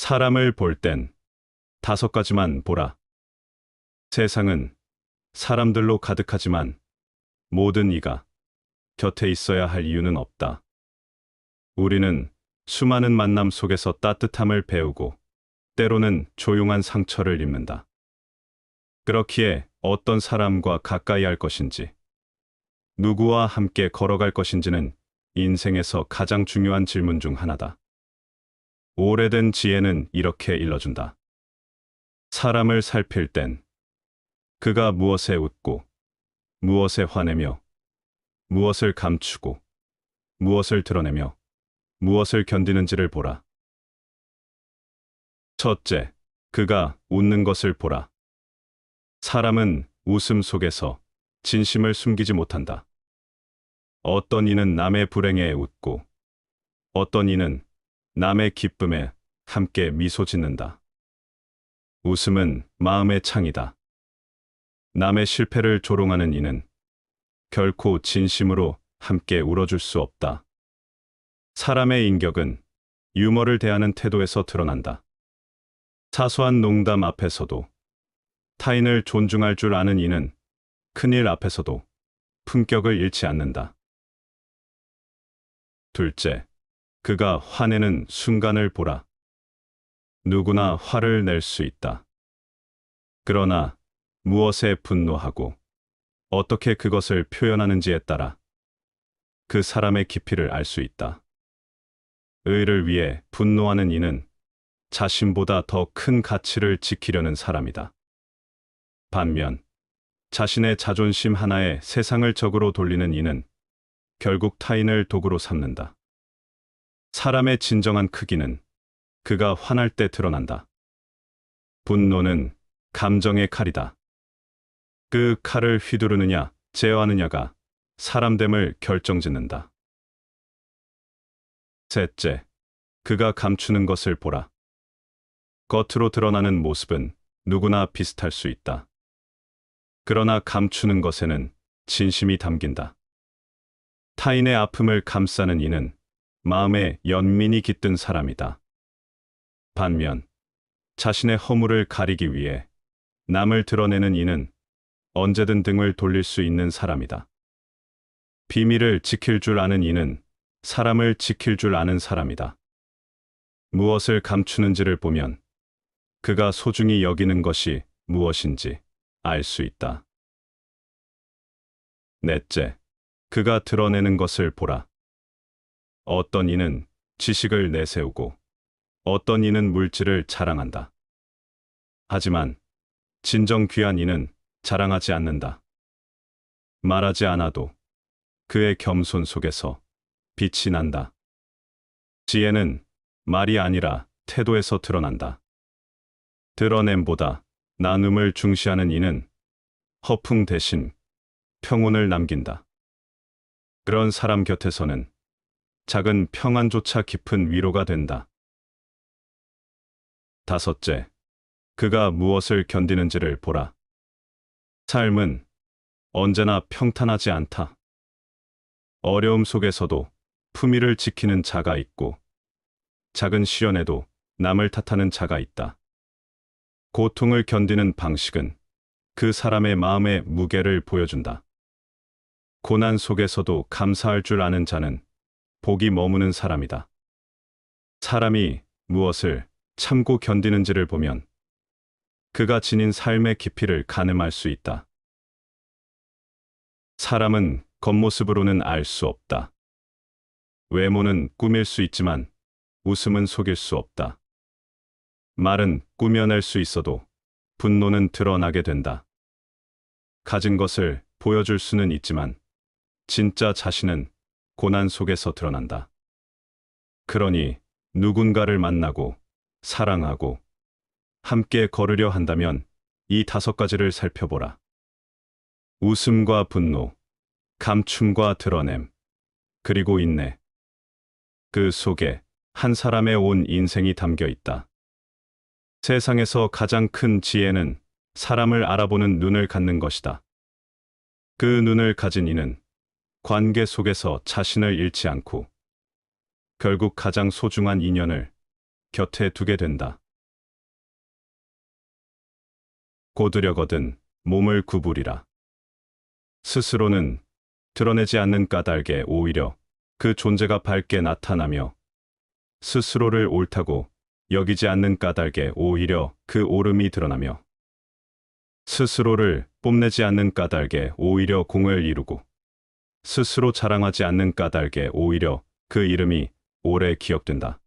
사람을 볼 땐 5가지만 보라. 세상은 사람들로 가득하지만 모든 이가 곁에 있어야 할 이유는 없다. 우리는 수많은 만남 속에서 따뜻함을 배우고 때로는 조용한 상처를 입는다. 그렇기에 어떤 사람과 가까이 할 것인지, 누구와 함께 걸어갈 것인지는 인생에서 가장 중요한 질문 중 하나다. 오래된 지혜는 이렇게 일러준다. 사람을 살필 땐 그가 무엇에 웃고, 무엇에 화내며, 무엇을 감추고, 무엇을 드러내며, 무엇을 견디는지를 보라. 첫째, 그가 웃는 것을 보라. 사람은 웃음 속에서 진심을 숨기지 못한다. 어떤 이는 남의 불행에 웃고, 어떤 이는 남의 기쁨에 함께 미소 짓는다. 웃음은 마음의 창이다. 남의 실패를 조롱하는 이는 결코 진심으로 함께 울어줄 수 없다. 사람의 인격은 유머를 대하는 태도에서 드러난다. 사소한 농담 앞에서도, 타인을 존중할 줄 아는 이는 큰일 앞에서도 품격을 잃지 않는다. 둘째, 그가 화내는 순간을 보라. 누구나 화를 낼 수 있다. 그러나 무엇에 분노하고 어떻게 그것을 표현하는지에 따라 그 사람의 깊이를 알 수 있다. 의를 위해 분노하는 이는 자신보다 더 큰 가치를 지키려는 사람이다. 반면 자신의 자존심 하나에 세상을 적으로 돌리는 이는 결국 타인을 도구로 삼는다. 사람의 진정한 크기는 그가 화날 때 드러난다. 분노는 감정의 칼이다. 그 칼을 휘두르느냐 제어하느냐가 사람됨을 결정짓는다. 셋째, 그가 감추는 것을 보라. 겉으로 드러나는 모습은 누구나 비슷할 수 있다. 그러나 감추는 것에는 진심이 담긴다. 타인의 아픔을 감싸는 이는 마음에 연민이 깃든 사람이다. 반면 자신의 허물을 가리기 위해 남을 드러내는 이는 언제든 등을 돌릴 수 있는 사람이다. 비밀을 지킬 줄 아는 이는 사람을 지킬 줄 아는 사람이다. 무엇을 감추는지를 보면 그가 소중히 여기는 것이 무엇인지 알 수 있다. 넷째, 그가 드러내는 것을 보라. 어떤 이는 지식을 내세우고 어떤 이는 물질을 자랑한다. 하지만 진정 귀한 이는 자랑하지 않는다. 말하지 않아도 그의 겸손 속에서 빛이 난다. 지혜는 말이 아니라 태도에서 드러난다. 드러냄보다 나눔을 중시하는 이는 허풍 대신 평온을 남긴다. 그런 사람 곁에서는 작은 평안조차 깊은 위로가 된다. 다섯째, 그가 무엇을 견디는지를 보라. 삶은 언제나 평탄하지 않다. 어려움 속에서도 품위를 지키는 자가 있고, 작은 시련에도 남을 탓하는 자가 있다. 고통을 견디는 방식은 그 사람의 마음의 무게를 보여준다. 고난 속에서도 감사할 줄 아는 자는 복이 머무는 사람이다. 사람이 무엇을 참고 견디는지를 보면 그가 지닌 삶의 깊이를 가늠할 수 있다. 사람은 겉모습으로는 알 수 없다. 외모는 꾸밀 수 있지만 웃음은 속일 수 없다. 말은 꾸며낼 수 있어도 분노는 드러나게 된다. 가진 것을 보여줄 수는 있지만 진짜 자신은 고난 속에서 드러난다. 그러니 누군가를 만나고 사랑하고 함께 걸으려 한다면 이 5가지를 살펴보라. 웃음과 분노, 감춤과 드러냄, 그리고 인내. 그 속에 한 사람의 온 인생이 담겨 있다. 세상에서 가장 큰 지혜는 사람을 알아보는 눈을 갖는 것이다. 그 눈을 가진 이는 관계 속에서 자신을 잃지 않고 결국 가장 소중한 인연을 곁에 두게 된다. 고두려거든 몸을 구부리라. 스스로는 드러내지 않는 까닭에 오히려 그 존재가 밝게 나타나며 스스로를 옳다고 여기지 않는 까닭에 오히려 그 옳음이 드러나며 스스로를 뽐내지 않는 까닭에 오히려 공을 이루고 스스로 자랑하지 않는 까닭에 오히려 그 이름이 오래 기억된다.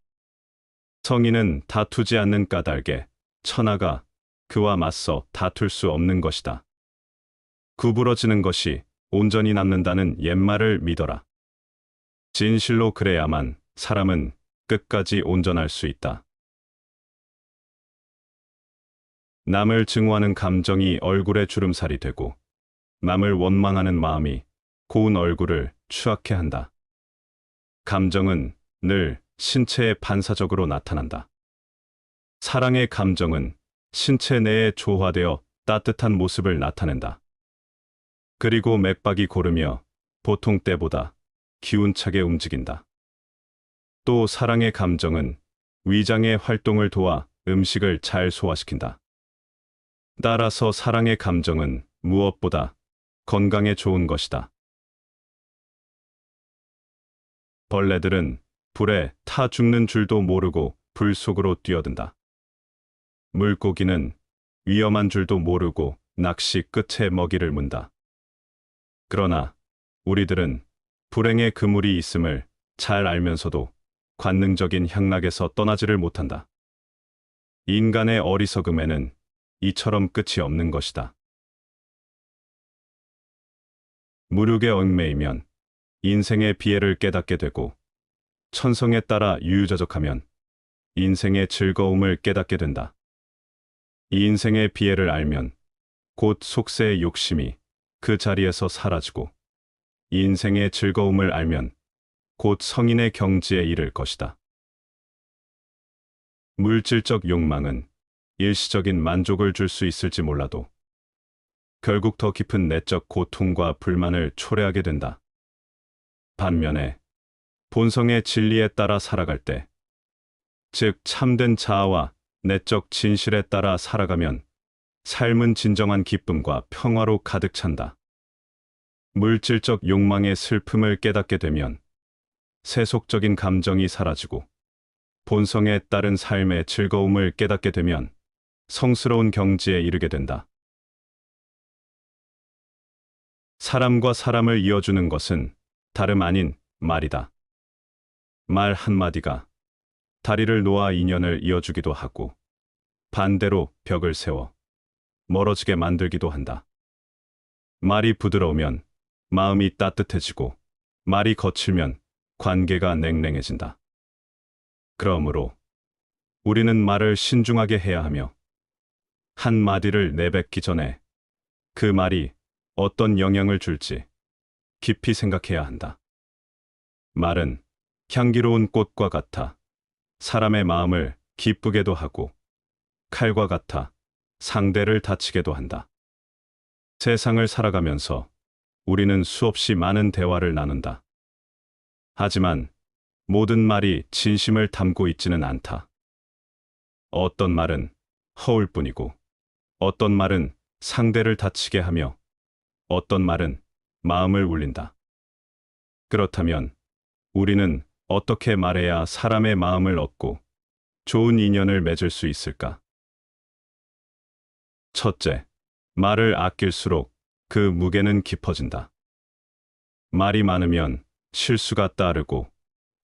성인은 다투지 않는 까닭에 천하가 그와 맞서 다툴 수 없는 것이다. 구부러지는 것이 온전히 남는다는 옛말을 믿어라. 진실로 그래야만 사람은 끝까지 온전할 수 있다. 남을 증오하는 감정이 얼굴에 주름살이 되고 남을 원망하는 마음이 고운 얼굴을 추악해 한다. 감정은 늘 신체에 반사적으로 나타난다. 사랑의 감정은 신체 내에 조화되어 따뜻한 모습을 나타낸다. 그리고 맥박이 고르며 보통 때보다 기운차게 움직인다. 또 사랑의 감정은 위장의 활동을 도와 음식을 잘 소화시킨다. 따라서 사랑의 감정은 무엇보다 건강에 좋은 것이다. 벌레들은 불에 타 죽는 줄도 모르고 불 속으로 뛰어든다. 물고기는 위험한 줄도 모르고 낚시 끝에 먹이를 문다. 그러나 우리들은 불행의 그물이 있음을 잘 알면서도 관능적인 향락에서 떠나지를 못한다. 인간의 어리석음에는 이처럼 끝이 없는 것이다. 무력에 얽매이면 인생의 비애를 깨닫게 되고 천성에 따라 유유자적하면 인생의 즐거움을 깨닫게 된다. 이 인생의 비애를 알면 곧 속세의 욕심이 그 자리에서 사라지고 이 인생의 즐거움을 알면 곧 성인의 경지에 이를 것이다. 물질적 욕망은 일시적인 만족을 줄 수 있을지 몰라도 결국 더 깊은 내적 고통과 불만을 초래하게 된다. 반면에 본성의 진리에 따라 살아갈 때, 즉 참된 자아와 내적 진실에 따라 살아가면 삶은 진정한 기쁨과 평화로 가득 찬다. 물질적 욕망의 슬픔을 깨닫게 되면 세속적인 감정이 사라지고 본성에 따른 삶의 즐거움을 깨닫게 되면 성스러운 경지에 이르게 된다. 사람과 사람을 이어주는 것은 다름 아닌 말이다. 말 한마디가 다리를 놓아 인연을 이어주기도 하고 반대로 벽을 세워 멀어지게 만들기도 한다. 말이 부드러우면 마음이 따뜻해지고 말이 거칠면 관계가 냉랭해진다. 그러므로 우리는 말을 신중하게 해야 하며 한마디를 내뱉기 전에 그 말이 어떤 영향을 줄지 깊이 생각해야 한다. 말은 향기로운 꽃과 같아 사람의 마음을 기쁘게도 하고 칼과 같아 상대를 다치게도 한다. 세상을 살아가면서 우리는 수없이 많은 대화를 나눈다. 하지만 모든 말이 진심을 담고 있지는 않다. 어떤 말은 허울 뿐이고 어떤 말은 상대를 다치게 하며 어떤 말은 마음을 울린다. 그렇다면 우리는 어떻게 말해야 사람의 마음을 얻고 좋은 인연을 맺을 수 있을까? 첫째, 말을 아낄수록 그 무게는 깊어진다. 말이 많으면 실수가 따르고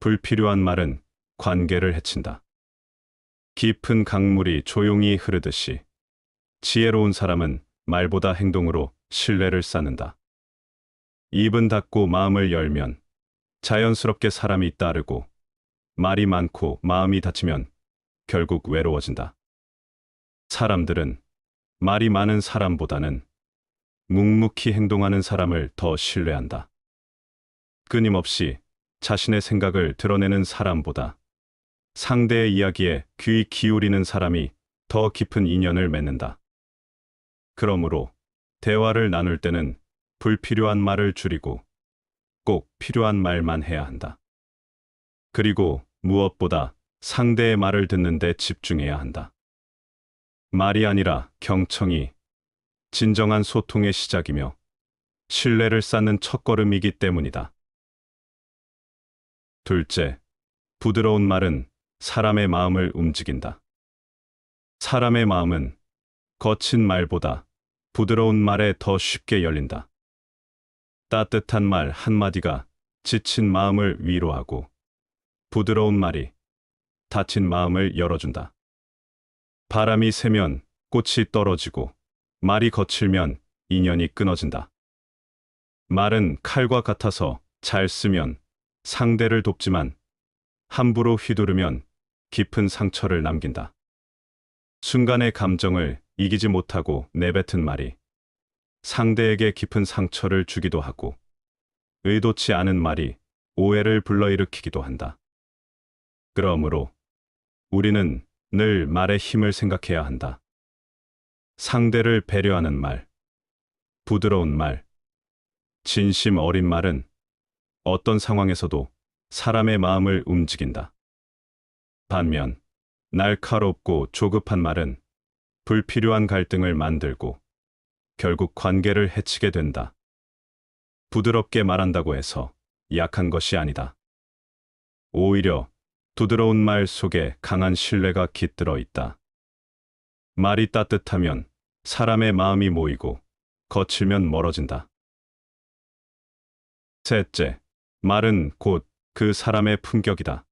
불필요한 말은 관계를 해친다. 깊은 강물이 조용히 흐르듯이 지혜로운 사람은 말보다 행동으로 신뢰를 쌓는다. 입은 닫고 마음을 열면 자연스럽게 사람이 따르고 말이 많고 마음이 닫히면 결국 외로워진다. 사람들은 말이 많은 사람보다는 묵묵히 행동하는 사람을 더 신뢰한다. 끊임없이 자신의 생각을 드러내는 사람보다 상대의 이야기에 귀 기울이는 사람이 더 깊은 인연을 맺는다. 그러므로 대화를 나눌 때는 불필요한 말을 줄이고 꼭 필요한 말만 해야 한다. 그리고 무엇보다 상대의 말을 듣는 데 집중해야 한다. 말이 아니라 경청이 진정한 소통의 시작이며 신뢰를 쌓는 첫걸음이기 때문이다. 둘째, 부드러운 말은 사람의 마음을 움직인다. 사람의 마음은 거친 말보다 부드러운 말에 더 쉽게 열린다. 따뜻한 말 한마디가 지친 마음을 위로하고 부드러운 말이 다친 마음을 열어준다. 바람이 세면 꽃이 떨어지고 말이 거칠면 인연이 끊어진다. 말은 칼과 같아서 잘 쓰면 상대를 돕지만 함부로 휘두르면 깊은 상처를 남긴다. 순간의 감정을 이기지 못하고 내뱉은 말이 상대에게 깊은 상처를 주기도 하고 의도치 않은 말이 오해를 불러일으키기도 한다. 그러므로 우리는 늘 말의 힘을 생각해야 한다. 상대를 배려하는 말, 부드러운 말, 진심 어린 말은 어떤 상황에서도 사람의 마음을 움직인다. 반면 날카롭고 조급한 말은 불필요한 갈등을 만들고 결국 관계를 해치게 된다. 부드럽게 말한다고 해서 약한 것이 아니다. 오히려 부드러운 말 속에 강한 신뢰가 깃들어 있다. 말이 따뜻하면 사람의 마음이 모이고 거칠면 멀어진다. 셋째, 말은 곧 그 사람의 품격이다.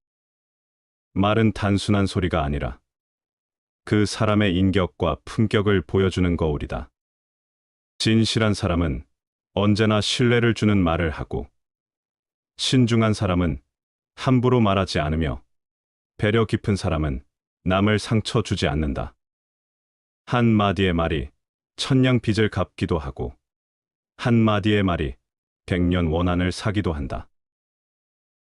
말은 단순한 소리가 아니라 그 사람의 인격과 품격을 보여주는 거울이다. 진실한 사람은 언제나 신뢰를 주는 말을 하고, 신중한 사람은 함부로 말하지 않으며, 배려 깊은 사람은 남을 상처 주지 않는다. 한 마디의 말이 천냥 빚을 갚기도 하고, 한 마디의 말이 백년 원한을 사기도 한다.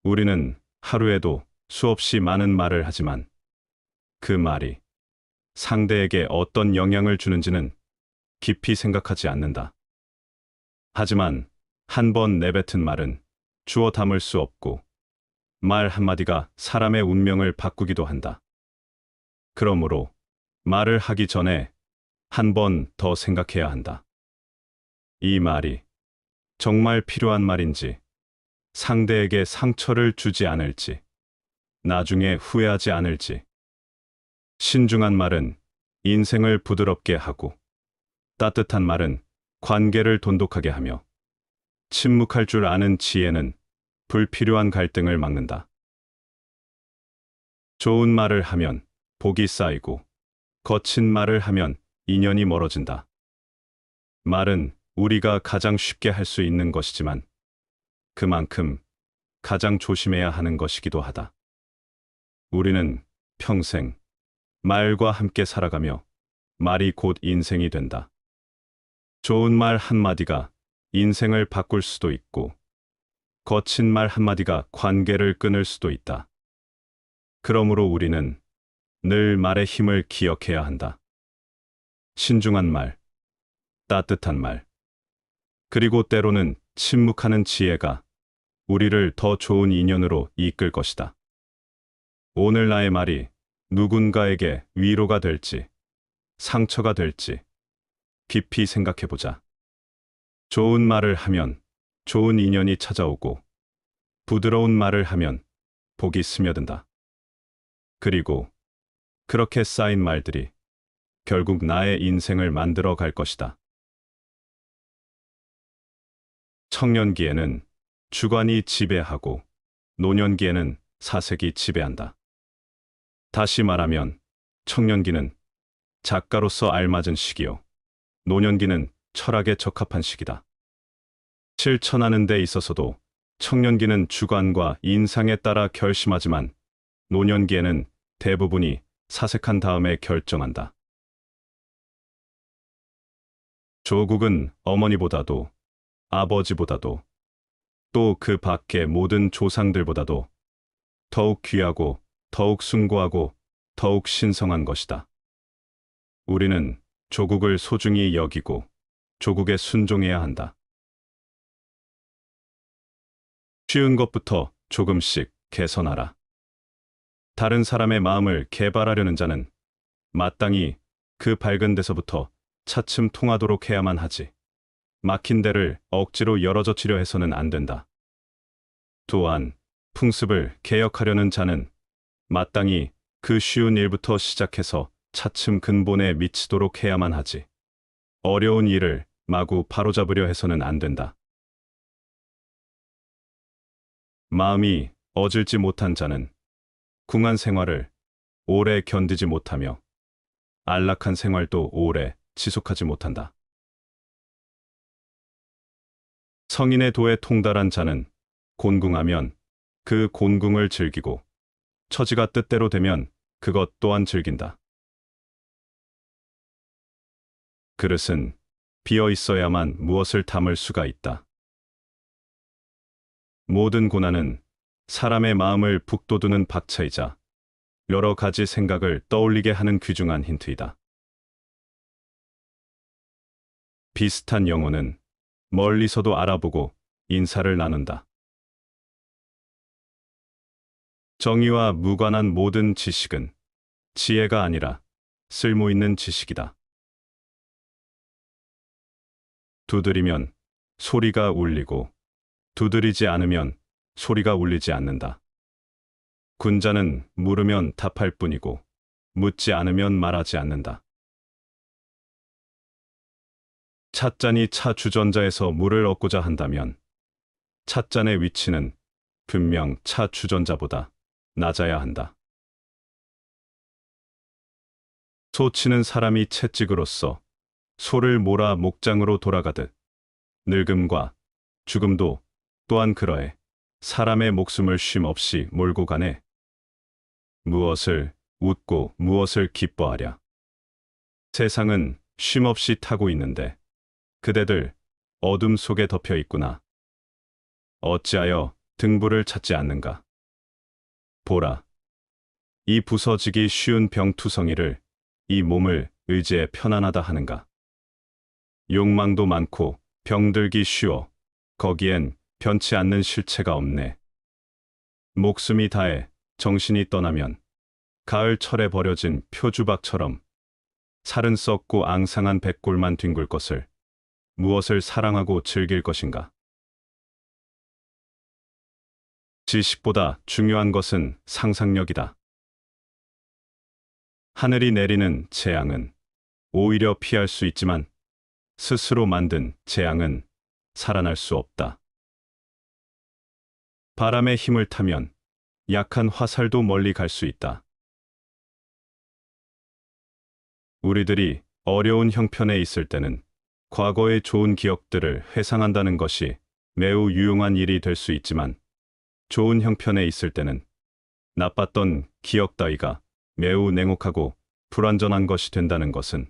우리는 하루에도 수없이 많은 말을 하지만 그 말이 상대에게 어떤 영향을 주는지는 깊이 생각하지 않는다. 하지만 한 번 내뱉은 말은 주워 담을 수 없고 말 한마디가 사람의 운명을 바꾸기도 한다. 그러므로 말을 하기 전에 한 번 더 생각해야 한다. 이 말이 정말 필요한 말인지, 상대에게 상처를 주지 않을지, 나중에 후회하지 않을지. 신중한 말은 인생을 부드럽게 하고, 따뜻한 말은 관계를 돈독하게 하며, 침묵할 줄 아는 지혜는 불필요한 갈등을 막는다. 좋은 말을 하면 복이 쌓이고, 거친 말을 하면 인연이 멀어진다. 말은 우리가 가장 쉽게 할 수 있는 것이지만, 그만큼 가장 조심해야 하는 것이기도 하다. 우리는 평생 말과 함께 살아가며 말이 곧 인생이 된다. 좋은 말 한마디가 인생을 바꿀 수도 있고, 거친 말 한마디가 관계를 끊을 수도 있다. 그러므로 우리는 늘 말의 힘을 기억해야 한다. 신중한 말, 따뜻한 말, 그리고 때로는 침묵하는 지혜가 우리를 더 좋은 인연으로 이끌 것이다. 오늘 나의 말이 누군가에게 위로가 될지, 상처가 될지 깊이 생각해보자. 좋은 말을 하면 좋은 인연이 찾아오고, 부드러운 말을 하면 복이 스며든다. 그리고 그렇게 쌓인 말들이 결국 나의 인생을 만들어 갈 것이다. 청년기에는 주관이 지배하고 노년기에는 사색이 지배한다. 다시 말하면 청년기는 작가로서 알맞은 시기요, 노년기는 철학에 적합한 시기다. 실천하는 데 있어서도 청년기는 주관과 인상에 따라 결심하지만 노년기에는 대부분이 사색한 다음에 결정한다. 조국은 어머니보다도, 아버지보다도, 또 그 밖의 모든 조상들보다도 더욱 귀하고 더욱 숭고하고 더욱 신성한 것이다. 우리는 조국을 소중히 여기고 조국에 순종해야 한다. 쉬운 것부터 조금씩 개선하라. 다른 사람의 마음을 개발하려는 자는 마땅히 그 밝은 데서부터 차츰 통하도록 해야만 하지. 막힌 데를 억지로 열어젖히려 해서는 안 된다. 또한 풍습을 개혁하려는 자는 마땅히 그 쉬운 일부터 시작해서 차츰 근본에 미치도록 해야만 하지. 어려운 일을 마구 바로잡으려 해서는 안 된다. 마음이 어질지 못한 자는 궁한 생활을 오래 견디지 못하며 안락한 생활도 오래 지속하지 못한다. 성인의 도에 통달한 자는 곤궁하면 그 곤궁을 즐기고 처지가 뜻대로 되면 그것 또한 즐긴다. 그릇은 비어 있어야만 무엇을 담을 수가 있다. 모든 고난은 사람의 마음을 북돋우는 박차이자 여러 가지 생각을 떠올리게 하는 귀중한 힌트이다. 비슷한 영혼은 멀리서도 알아보고 인사를 나눈다. 정의와 무관한 모든 지식은 지혜가 아니라 쓸모 있는 지식이다. 두드리면 소리가 울리고 두드리지 않으면 소리가 울리지 않는다. 군자는 물으면 답할 뿐이고 묻지 않으면 말하지 않는다. 찻잔이 차 주전자에서 물을 얻고자 한다면 찻잔의 위치는 분명 차 주전자보다 낮아야 한다. 소치는 사람이 채찍으로써 소를 몰아 목장으로 돌아가듯 늙음과 죽음도 또한 그러해 사람의 목숨을 쉼 없이 몰고 가네. 무엇을 웃고 무엇을 기뻐하랴. 세상은 쉼 없이 타고 있는데 그대들 어둠 속에 덮여 있구나. 어찌하여 등불을 찾지 않는가. 보라. 이 부서지기 쉬운 병투성이를 이 몸을 의지해 편안하다 하는가. 욕망도 많고 병들기 쉬워 거기엔 변치 않는 실체가 없네. 목숨이 다해 정신이 떠나면 가을철에 버려진 표주박처럼 살은 썩고 앙상한 백골만 뒹굴 것을 무엇을 사랑하고 즐길 것인가. 지식보다 중요한 것은 상상력이다. 하늘이 내리는 재앙은 오히려 피할 수 있지만 스스로 만든 재앙은 살아날 수 없다. 바람의 힘을 타면 약한 화살도 멀리 갈 수 있다. 우리들이 어려운 형편에 있을 때는 과거의 좋은 기억들을 회상한다는 것이 매우 유용한 일이 될 수 있지만 좋은 형편에 있을 때는 나빴던 기억 따위가 매우 냉혹하고 불완전한 것이 된다는 것은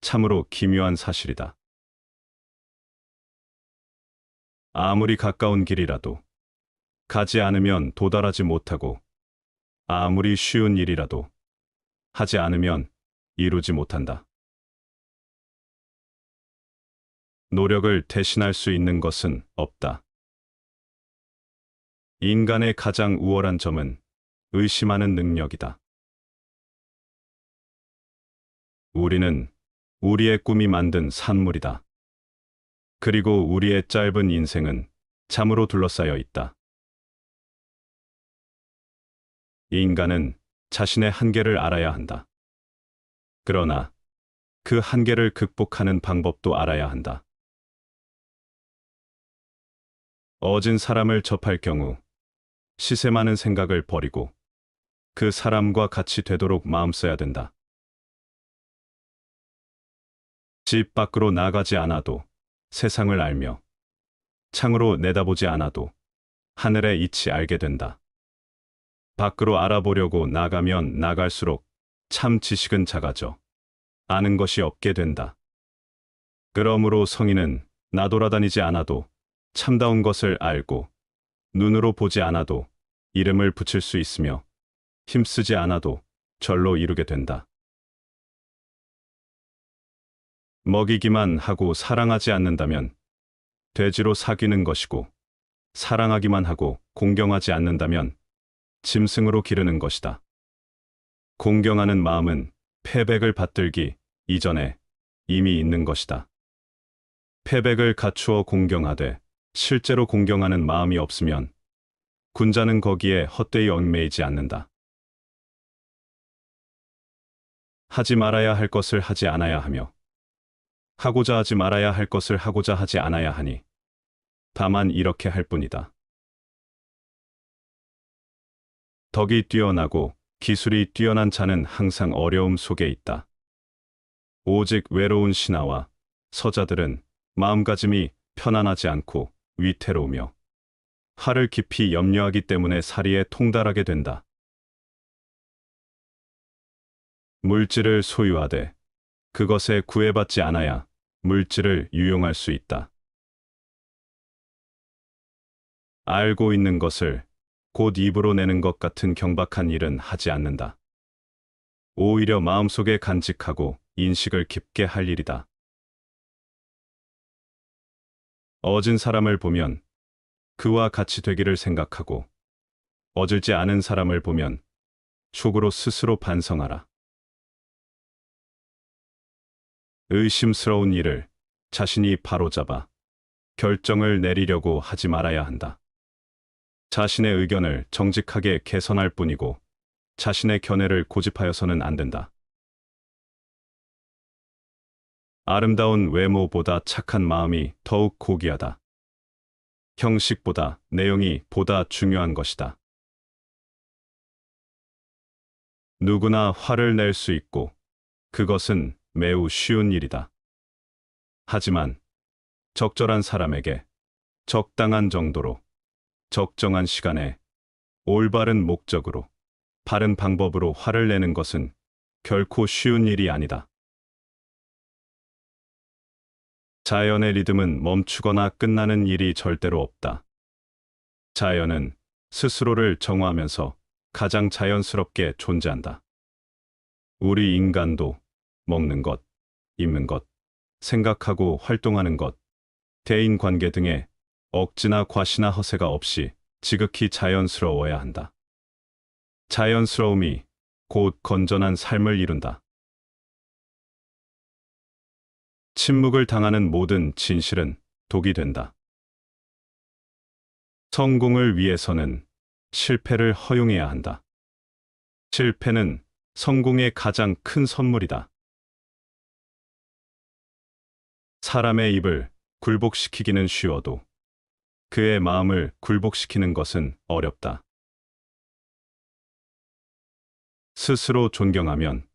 참으로 기묘한 사실이다. 아무리 가까운 길이라도 가지 않으면 도달하지 못하고 아무리 쉬운 일이라도 하지 않으면 이루지 못한다. 노력을 대신할 수 있는 것은 없다. 인간의 가장 우월한 점은 의심하는 능력이다. 우리는 우리의 꿈이 만든 산물이다. 그리고 우리의 짧은 인생은 잠으로 둘러싸여 있다. 인간은 자신의 한계를 알아야 한다. 그러나 그 한계를 극복하는 방법도 알아야 한다. 어진 사람을 접할 경우 시세 많은 생각을 버리고 그 사람과 같이 되도록 마음 써야 된다. 집 밖으로 나가지 않아도 세상을 알며 창으로 내다보지 않아도 하늘의 이치 알게 된다. 밖으로 알아보려고 나가면 나갈수록 참 지식은 작아져 아는 것이 없게 된다. 그러므로 성인은 나돌아다니지 않아도 참다운 것을 알고 눈으로 보지 않아도 이름을 붙일 수 있으며 힘쓰지 않아도 절로 이루게 된다. 먹이기만 하고 사랑하지 않는다면 돼지로 사귀는 것이고 사랑하기만 하고 공경하지 않는다면 짐승으로 기르는 것이다. 공경하는 마음은 패백을 받들기 이전에 이미 있는 것이다. 패백을 갖추어 공경하되 실제로 공경하는 마음이 없으면 군자는 거기에 헛되이 얽매이지 않는다. 하지 말아야 할 것을 하지 않아야 하며 하고자 하지 말아야 할 것을 하고자 하지 않아야 하니 다만 이렇게 할 뿐이다. 덕이 뛰어나고 기술이 뛰어난 자는 항상 어려움 속에 있다. 오직 외로운 신하와 서자들은 마음가짐이 편안하지 않고 위태로우며 화를 깊이 염려하기 때문에 사리에 통달하게 된다. 물질을 소유하되 그것에 구애받지 않아야 물질을 유용할 수 있다. 알고 있는 것을 곧 입으로 내는 것 같은 경박한 일은 하지 않는다. 오히려 마음속에 간직하고 인식을 깊게 할 일이다. 어진 사람을 보면 그와 같이 되기를 생각하고 어질지 않은 사람을 보면 속으로 스스로 반성하라. 의심스러운 일을 자신이 바로잡아 결정을 내리려고 하지 말아야 한다. 자신의 의견을 정직하게 개선할 뿐이고 자신의 견해를 고집하여서는 안 된다. 아름다운 외모보다 착한 마음이 더욱 고귀하다. 형식보다 내용이 보다 중요한 것이다. 누구나 화를 낼 수 있고 그것은 매우 쉬운 일이다. 하지만 적절한 사람에게 적당한 정도로 적정한 시간에 올바른 목적으로 바른 방법으로 화를 내는 것은 결코 쉬운 일이 아니다. 자연의 리듬은 멈추거나 끝나는 일이 절대로 없다. 자연은 스스로를 정화하면서 가장 자연스럽게 존재한다. 우리 인간도 먹는 것, 입는 것, 생각하고 활동하는 것, 대인 관계 등에 억지나 과시나 허세가 없이 지극히 자연스러워야 한다. 자연스러움이 곧 건전한 삶을 이룬다. 침묵을 당하는 모든 진실은 독이 된다. 성공을 위해서는 실패를 허용해야 한다. 실패는 성공의 가장 큰 선물이다. 사람의 입을 굴복시키기는 쉬워도 그의 마음을 굴복시키는 것은 어렵다. 스스로 존경하면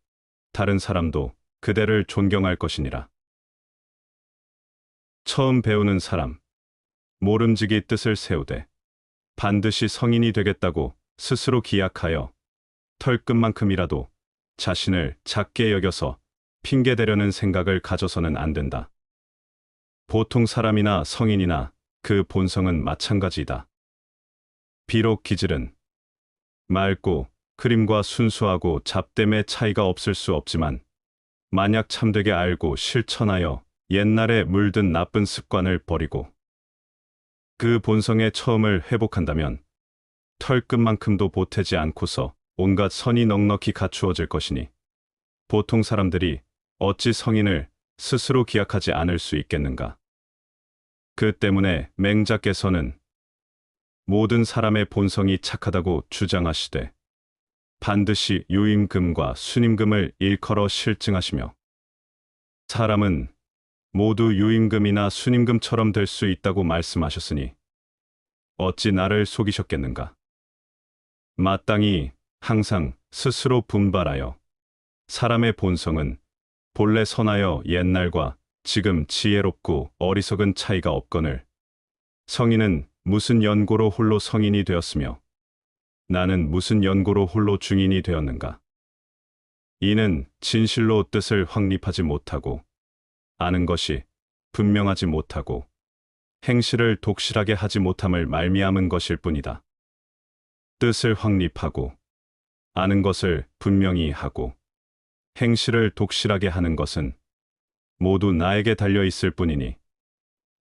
다른 사람도 그대를 존경할 것이니라. 처음 배우는 사람, 모름지기 뜻을 세우되 반드시 성인이 되겠다고 스스로 기약하여 털끝만큼이라도 자신을 작게 여겨서 핑계대려는 생각을 가져서는 안 된다. 보통 사람이나 성인이나 그 본성은 마찬가지이다. 비록 기질은 맑고 크림과 순수하고 잡됨의 차이가 없을 수 없지만 만약 참되게 알고 실천하여 옛날에 물든 나쁜 습관을 버리고 그 본성의 처음을 회복한다면 털끝만큼도 보태지 않고서 온갖 선이 넉넉히 갖추어질 것이니 보통 사람들이 어찌 성인을 스스로 기약하지 않을 수 있겠는가. 그 때문에 맹자께서는 모든 사람의 본성이 착하다고 주장하시되 반드시 유임금과 순임금을 일컬어 실증하시며 사람은 모두 유임금이나 순임금처럼 될 수 있다고 말씀하셨으니 어찌 나를 속이셨겠는가. 마땅히 항상 스스로 분발하여 사람의 본성은 본래 선하여 옛날과 지금 지혜롭고 어리석은 차이가 없거늘 성인은 무슨 연고로 홀로 성인이 되었으며 나는 무슨 연고로 홀로 중인이 되었는가. 이는 진실로 뜻을 확립하지 못하고 아는 것이 분명하지 못하고 행실을 독실하게 하지 못함을 말미암은 것일 뿐이다. 뜻을 확립하고 아는 것을 분명히 하고 행실을 독실하게 하는 것은 모두 나에게 달려 있을 뿐이니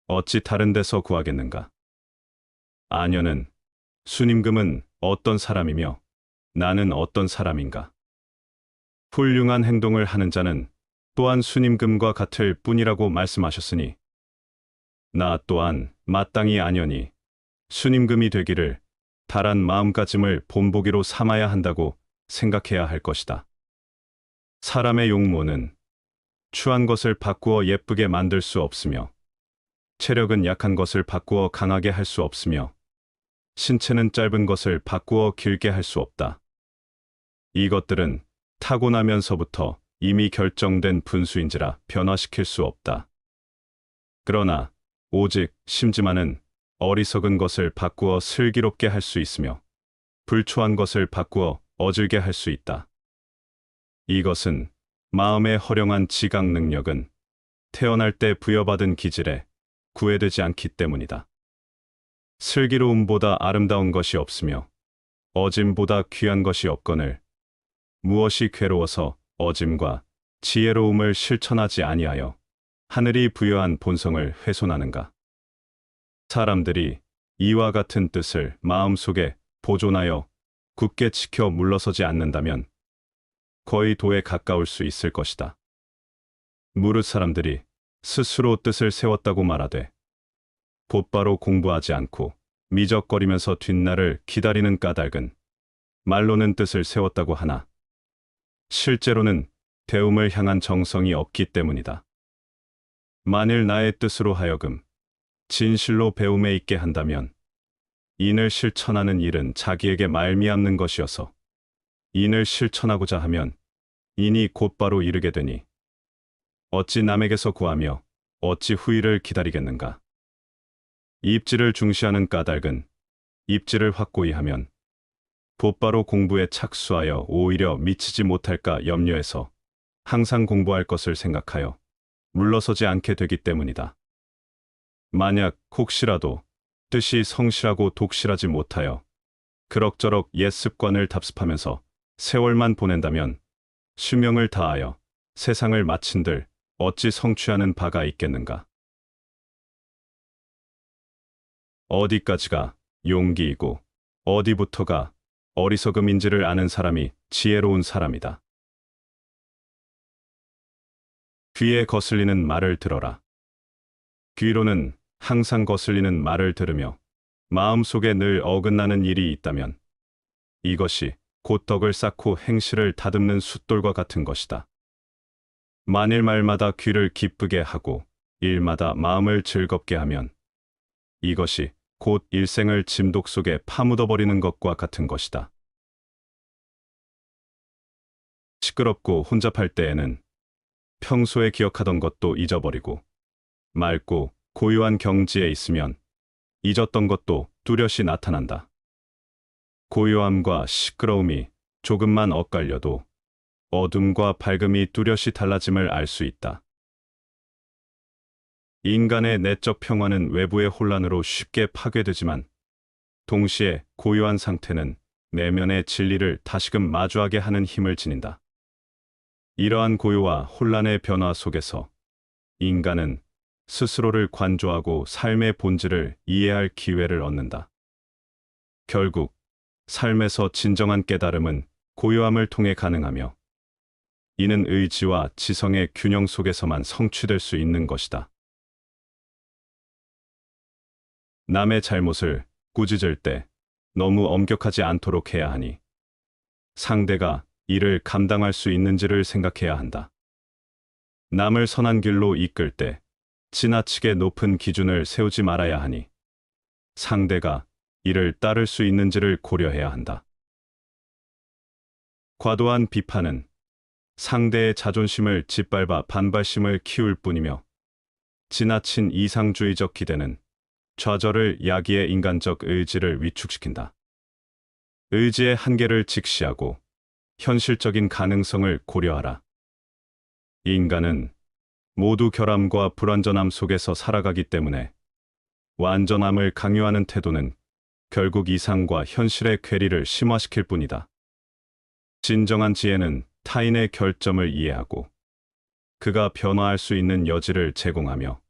어찌 다른 데서 구하겠는가. 아녀는 순임금은 어떤 사람이며 나는 어떤 사람인가. 훌륭한 행동을 하는 자는 또한 순임금과 같을 뿐이라고 말씀하셨으니 나 또한 마땅히 아니오니 순임금이 되기를 달한 마음가짐을 본보기로 삼아야 한다고 생각해야 할 것이다. 사람의 용모는 추한 것을 바꾸어 예쁘게 만들 수 없으며 체력은 약한 것을 바꾸어 강하게 할 수 없으며 신체는 짧은 것을 바꾸어 길게 할 수 없다. 이것들은 타고나면서부터 이미 결정된 분수인지라 변화시킬 수 없다. 그러나 오직 심지만은 어리석은 것을 바꾸어 슬기롭게 할 수 있으며 불초한 것을 바꾸어 어질게 할 수 있다. 이것은 마음의 허령한 지각 능력은 태어날 때 부여받은 기질에 구애되지 않기 때문이다. 슬기로움보다 아름다운 것이 없으며 어짐보다 귀한 것이 없거늘 무엇이 괴로워서 어짐과 지혜로움을 실천하지 아니하여 하늘이 부여한 본성을 훼손하는가. 사람들이 이와 같은 뜻을 마음속에 보존하여 굳게 지켜 물러서지 않는다면 거의 도에 가까울 수 있을 것이다. 무릇 사람들이 스스로 뜻을 세웠다고 말하되 곧바로 공부하지 않고 미적거리면서 뒷날을 기다리는 까닭은 말로는 뜻을 세웠다고 하나 실제로는 배움을 향한 정성이 없기 때문이다. 만일 나의 뜻으로 하여금 진실로 배움에 있게 한다면 인을 실천하는 일은 자기에게 말미암는 것이어서 인을 실천하고자 하면 인이 곧바로 이르게 되니 어찌 남에게서 구하며 어찌 후일을 기다리겠는가. 입지를 중시하는 까닭은 입지를 확고히 하면 곧바로 공부에 착수하여 오히려 미치지 못할까 염려해서 항상 공부할 것을 생각하여 물러서지 않게 되기 때문이다. 만약 혹시라도 뜻이 성실하고 독실하지 못하여 그럭저럭 옛 습관을 답습하면서 세월만 보낸다면 수명을 다하여 세상을 마친들 어찌 성취하는 바가 있겠는가. 어디까지가 용기이고 어디부터가 어리석음인지를 아는 사람이 지혜로운 사람이다. 귀에 거슬리는 말을 들어라. 귀로는 항상 거슬리는 말을 들으며 마음속에 늘 어긋나는 일이 있다면 이것이 곧 덕을 쌓고 행실을 다듬는 숫돌과 같은 것이다. 만일 말마다 귀를 기쁘게 하고 일마다 마음을 즐겁게 하면 이것이 곧 일생을 짐독 속에 파묻어버리는 것과 같은 것이다. 시끄럽고 혼잡할 때에는 평소에 기억하던 것도 잊어버리고 맑고 고요한 경지에 있으면 잊었던 것도 뚜렷이 나타난다. 고요함과 시끄러움이 조금만 엇갈려도 어둠과 밝음이 뚜렷이 달라짐을 알 수 있다. 인간의 내적 평화는 외부의 혼란으로 쉽게 파괴되지만 동시에 고요한 상태는 내면의 진리를 다시금 마주하게 하는 힘을 지닌다. 이러한 고요와 혼란의 변화 속에서 인간은 스스로를 관조하고 삶의 본질을 이해할 기회를 얻는다. 결국 삶에서 진정한 깨달음은 고요함을 통해 가능하며 이는 의지와 지성의 균형 속에서만 성취될 수 있는 것이다. 남의 잘못을 꾸짖을 때 너무 엄격하지 않도록 해야 하니 상대가 이를 감당할 수 있는지를 생각해야 한다. 남을 선한 길로 이끌 때 지나치게 높은 기준을 세우지 말아야 하니 상대가 이를 따를 수 있는지를 고려해야 한다. 과도한 비판은 상대의 자존심을 짓밟아 반발심을 키울 뿐이며 지나친 이상주의적 기대는 좌절을 야기해 인간적 의지를 위축시킨다. 의지의 한계를 직시하고 현실적인 가능성을 고려하라. 인간은 모두 결함과 불완전함 속에서 살아가기 때문에 완전함을 강요하는 태도는 결국 이상과 현실의 괴리를 심화시킬 뿐이다. 진정한 지혜는 타인의 결점을 이해하고 그가 변화할 수 있는 여지를 제공하며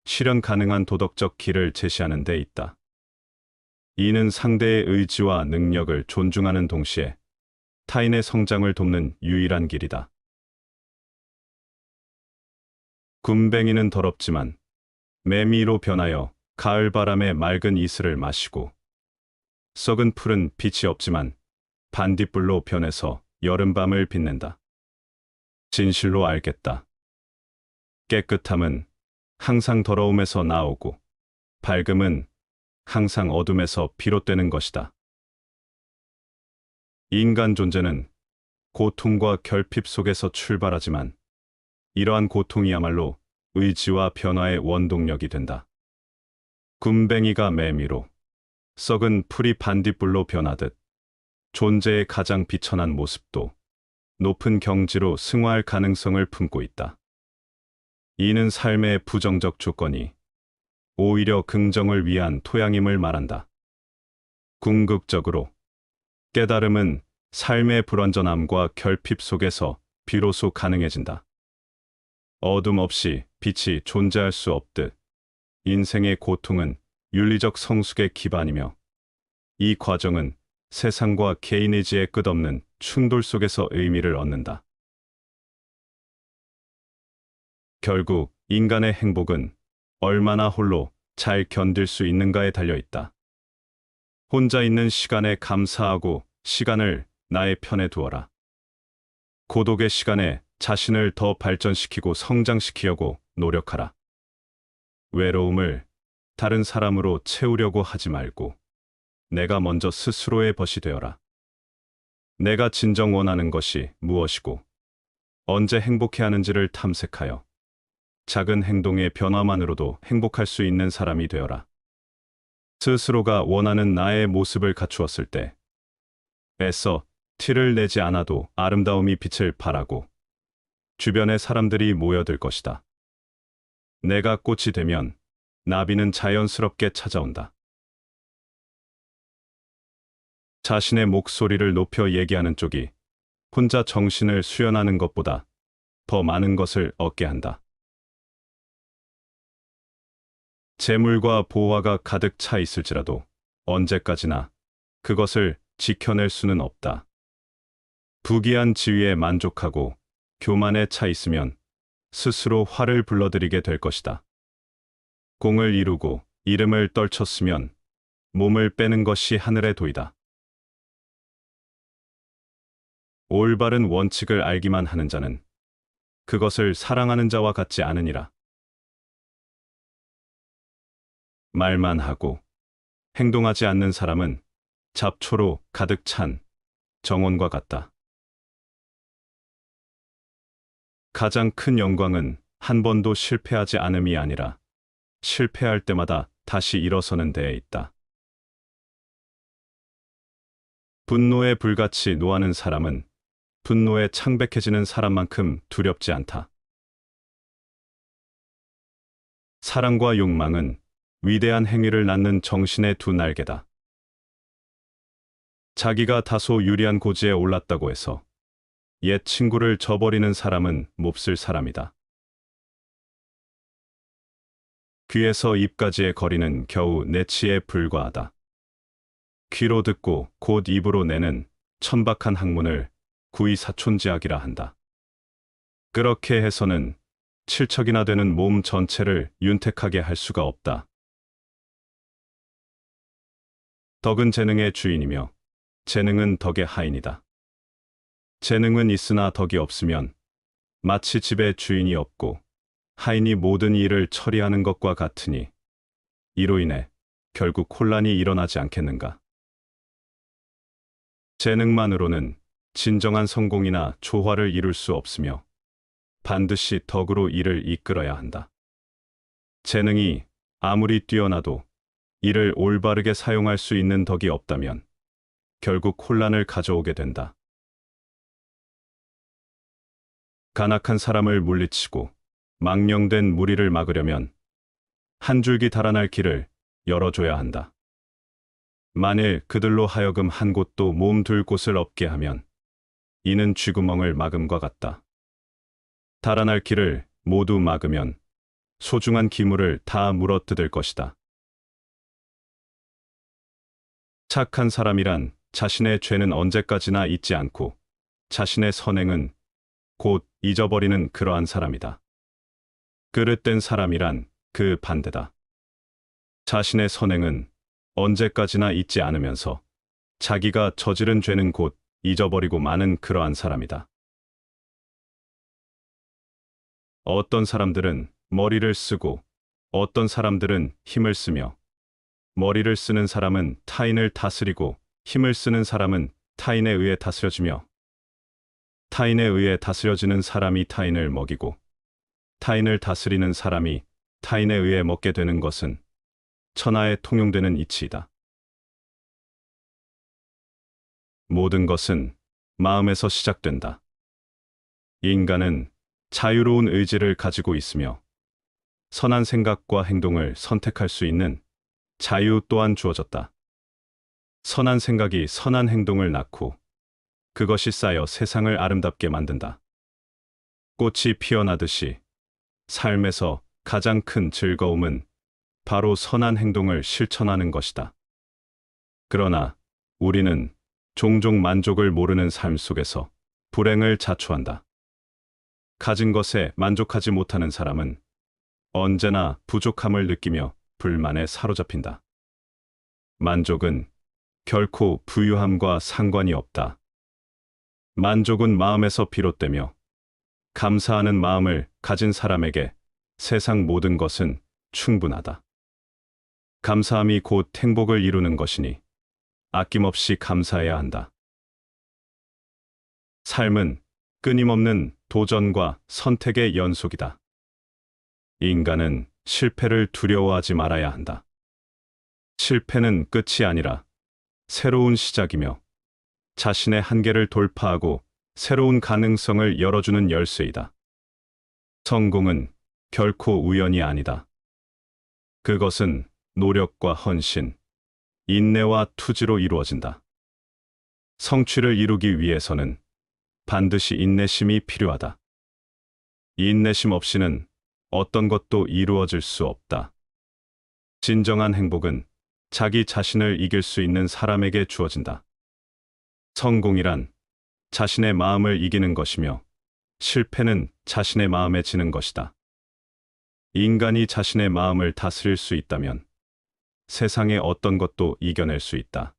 실현 가능한 도덕적 길을 제시하는 데 있다. 이는 상대의 의지와 능력을 존중하는 동시에 타인의 성장을 돕는 유일한 길이다. 굼벵이는 더럽지만 매미로 변하여 가을 바람에 맑은 이슬을 마시고, 썩은 풀은 빛이 없지만 반딧불로 변해서 여름밤을 빛낸다. 진실로 알겠다. 깨끗함은 항상 더러움에서 나오고, 밝음은 항상 어둠에서 비롯되는 것이다. 인간 존재는 고통과 결핍 속에서 출발하지만, 이러한 고통이야말로 의지와 변화의 원동력이 된다. 굼벵이가 매미로, 썩은 풀이 반딧불로 변하듯 존재의 가장 비천한 모습도 높은 경지로 승화할 가능성을 품고 있다. 이는 삶의 부정적 조건이 오히려 긍정을 위한 토양임을 말한다. 궁극적으로 깨달음은 삶의 불완전함과 결핍 속에서 비로소 가능해진다. 어둠 없이 빛이 존재할 수 없듯 인생의 고통은 윤리적 성숙의 기반이며, 이 과정은 세상과 개인의지의 끝없는 충돌 속에서 의미를 얻는다. 결국 인간의 행복은 얼마나 홀로 잘 견딜 수 있는가에 달려 있다. 혼자 있는 시간에 감사하고 시간을 나의 편에 두어라. 고독의 시간에 자신을 더 발전시키고 성장시키려고 노력하라. 외로움을 다른 사람으로 채우려고 하지 말고 내가 먼저 스스로의 벗이 되어라. 내가 진정 원하는 것이 무엇이고 언제 행복해 하는지를 탐색하여 작은 행동의 변화만으로도 행복할 수 있는 사람이 되어라. 스스로가 원하는 나의 모습을 갖추었을 때 애써 티를 내지 않아도 아름다움이 빛을 발하고 주변의 사람들이 모여들 것이다. 내가 꽃이 되면 나비는 자연스럽게 찾아온다. 자신의 목소리를 높여 얘기하는 쪽이 혼자 정신을 수연하는 것보다 더 많은 것을 얻게 한다. 재물과 보화가 가득 차 있을지라도 언제까지나 그것을 지켜낼 수는 없다. 부귀한 지위에 만족하고 교만에 차 있으면 스스로 화를 불러들이게 될 것이다. 공을 이루고 이름을 떨쳤으면 몸을 빼는 것이 하늘의 도이다. 올바른 원칙을 알기만 하는 자는 그것을 사랑하는 자와 같지 않으니라. 말만 하고 행동하지 않는 사람은 잡초로 가득 찬 정원과 같다. 가장 큰 영광은 한 번도 실패하지 않음이 아니라 실패할 때마다 다시 일어서는 데에 있다. 분노에 불같이 노하는 사람은 분노에 창백해지는 사람만큼 두렵지 않다. 사랑과 욕망은 위대한 행위를 낳는 정신의 두 날개다. 자기가 다소 유리한 고지에 올랐다고 해서 옛 친구를 저버리는 사람은 몹쓸 사람이다. 귀에서 입까지의 거리는 겨우 내치에 불과하다. 귀로 듣고 곧 입으로 내는 천박한 학문을 구의사촌지학이라 한다. 그렇게 해서는 칠척이나 되는 몸 전체를 윤택하게 할 수가 없다. 덕은 재능의 주인이며 재능은 덕의 하인이다. 재능은 있으나 덕이 없으면 마치 집에 주인이 없고 하인이 모든 일을 처리하는 것과 같으니 이로 인해 결국 혼란이 일어나지 않겠는가. 재능만으로는 진정한 성공이나 조화를 이룰 수 없으며 반드시 덕으로 일을 이끌어야 한다. 재능이 아무리 뛰어나도 이를 올바르게 사용할 수 있는 덕이 없다면 결국 혼란을 가져오게 된다. 간악한 사람을 물리치고 망령된 무리를 막으려면 한 줄기 달아날 길을 열어줘야 한다. 만일 그들로 하여금 한 곳도 몸둘 곳을 없게 하면 이는 쥐구멍을 막음과 같다. 달아날 길을 모두 막으면 소중한 기물을 다 물어뜯을 것이다. 착한 사람이란 자신의 죄는 언제까지나 잊지 않고 자신의 선행은 곧 잊어버리는 그러한 사람이다. 그릇된 사람이란 그 반대다. 자신의 선행은 언제까지나 잊지 않으면서 자기가 저지른 죄는 곧 잊어버리고 마는 그러한 사람이다. 어떤 사람들은 머리를 쓰고 어떤 사람들은 힘을 쓰며 머리를 쓰는 사람은 타인을 다스리고 힘을 쓰는 사람은 타인에 의해 다스려지며 타인에 의해 다스려지는 사람이 타인을 먹이고 타인을 다스리는 사람이 타인에 의해 먹게 되는 것은 천하에 통용되는 이치이다. 모든 것은 마음에서 시작된다. 인간은 자유로운 의지를 가지고 있으며 선한 생각과 행동을 선택할 수 있는 자유 또한 주어졌다. 선한 생각이 선한 행동을 낳고 그것이 쌓여 세상을 아름답게 만든다. 꽃이 피어나듯이 삶에서 가장 큰 즐거움은 바로 선한 행동을 실천하는 것이다. 그러나 우리는 종종 만족을 모르는 삶 속에서 불행을 자초한다. 가진 것에 만족하지 못하는 사람은 언제나 부족함을 느끼며 불만에 사로잡힌다. 만족은 결코 부유함과 상관이 없다. 만족은 마음에서 비롯되며 감사하는 마음을 가진 사람에게 세상 모든 것은 충분하다. 감사함이 곧 행복을 이루는 것이니 아낌없이 감사해야 한다. 삶은 끊임없는 도전과 선택의 연속이다. 인간은 실패를 두려워하지 말아야 한다. 실패는 끝이 아니라 새로운 시작이며 자신의 한계를 돌파하고 새로운 가능성을 열어주는 열쇠이다. 성공은 결코 우연이 아니다. 그것은 노력과 헌신, 인내와 투지로 이루어진다. 성취를 이루기 위해서는 반드시 인내심이 필요하다. 인내심 없이는 어떤 것도 이루어질 수 없다. 진정한 행복은 자기 자신을 이길 수 있는 사람에게 주어진다. 성공이란 자신의 마음을 이기는 것이며 실패는 자신의 마음에 지는 것이다. 인간이 자신의 마음을 다스릴 수 있다면 세상의 어떤 것도 이겨낼 수 있다.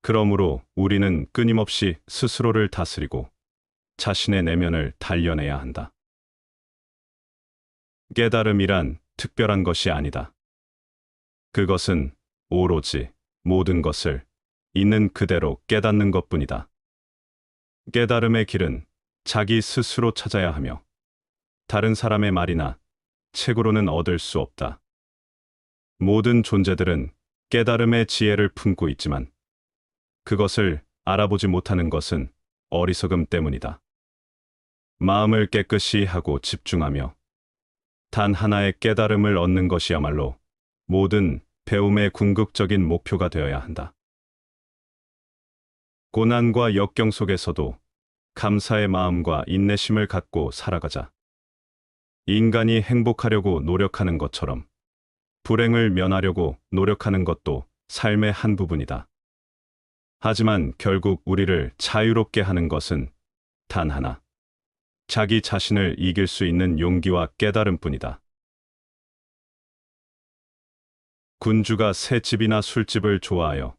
그러므로 우리는 끊임없이 스스로를 다스리고 자신의 내면을 단련해야 한다. 깨달음이란 특별한 것이 아니다. 그것은 오로지 모든 것을 있는 그대로 깨닫는 것뿐이다. 깨달음의 길은 자기 스스로 찾아야 하며 다른 사람의 말이나 책으로는 얻을 수 없다. 모든 존재들은 깨달음의 지혜를 품고 있지만 그것을 알아보지 못하는 것은 어리석음 때문이다. 마음을 깨끗이 하고 집중하며 단 하나의 깨달음을 얻는 것이야말로 모든 배움의 궁극적인 목표가 되어야 한다. 고난과 역경 속에서도 감사의 마음과 인내심을 갖고 살아가자. 인간이 행복하려고 노력하는 것처럼 불행을 면하려고 노력하는 것도 삶의 한 부분이다. 하지만 결국 우리를 자유롭게 하는 것은 단 하나, 자기 자신을 이길 수 있는 용기와 깨달음뿐이다. 군주가 새 집이나 술집을 좋아하여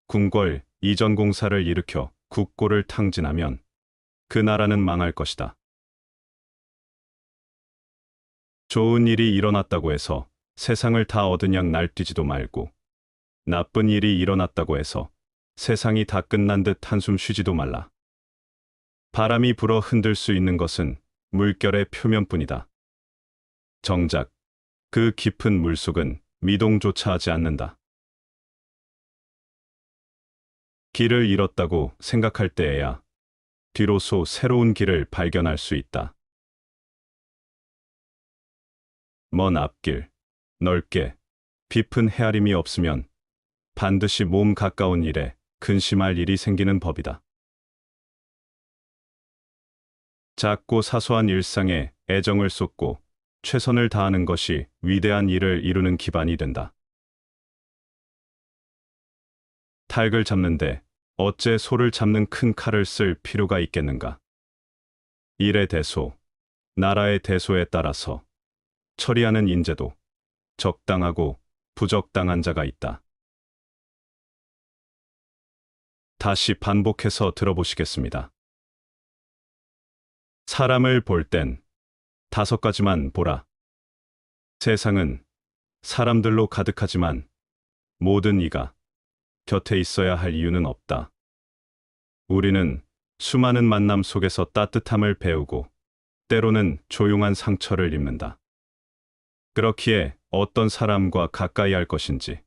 궁궐 이전 공사를 일으켜 국고를 탕진하면 그 나라는 망할 것이다. 좋은 일이 일어났다고 해서 세상을 다 얻은 양 날뛰지도 말고 나쁜 일이 일어났다고 해서 세상이 다 끝난 듯 한숨 쉬지도 말라. 바람이 불어 흔들 수 있는 것은 물결의 표면뿐이다. 정작 그 깊은 물속은 미동조차 하지 않는다. 길을 잃었다고 생각할 때에야 뒤로소 새로운 길을 발견할 수 있다. 먼 앞길, 넓게, 깊은 헤아림이 없으면 반드시 몸 가까운 일에 근심할 일이 생기는 법이다. 작고 사소한 일상에 애정을 쏟고 최선을 다하는 것이 위대한 일을 이루는 기반이 된다. 닭을 잡는데 어째 소를 잡는 큰 칼을 쓸 필요가 있겠는가? 일의 대소, 나라의 대소에 따라서 처리하는 인재도 적당하고 부적당한 자가 있다. 다시 반복해서 들어보시겠습니다. 사람을 볼 땐 5가지만 보라. 세상은 사람들로 가득하지만 모든 이가 곁에 있어야 할 이유는 없다. 우리는 수많은 만남 속에서 따뜻함을 배우고 때로는 조용한 상처를 입는다. 그렇기에 어떤 사람과 가까이 할 것인지,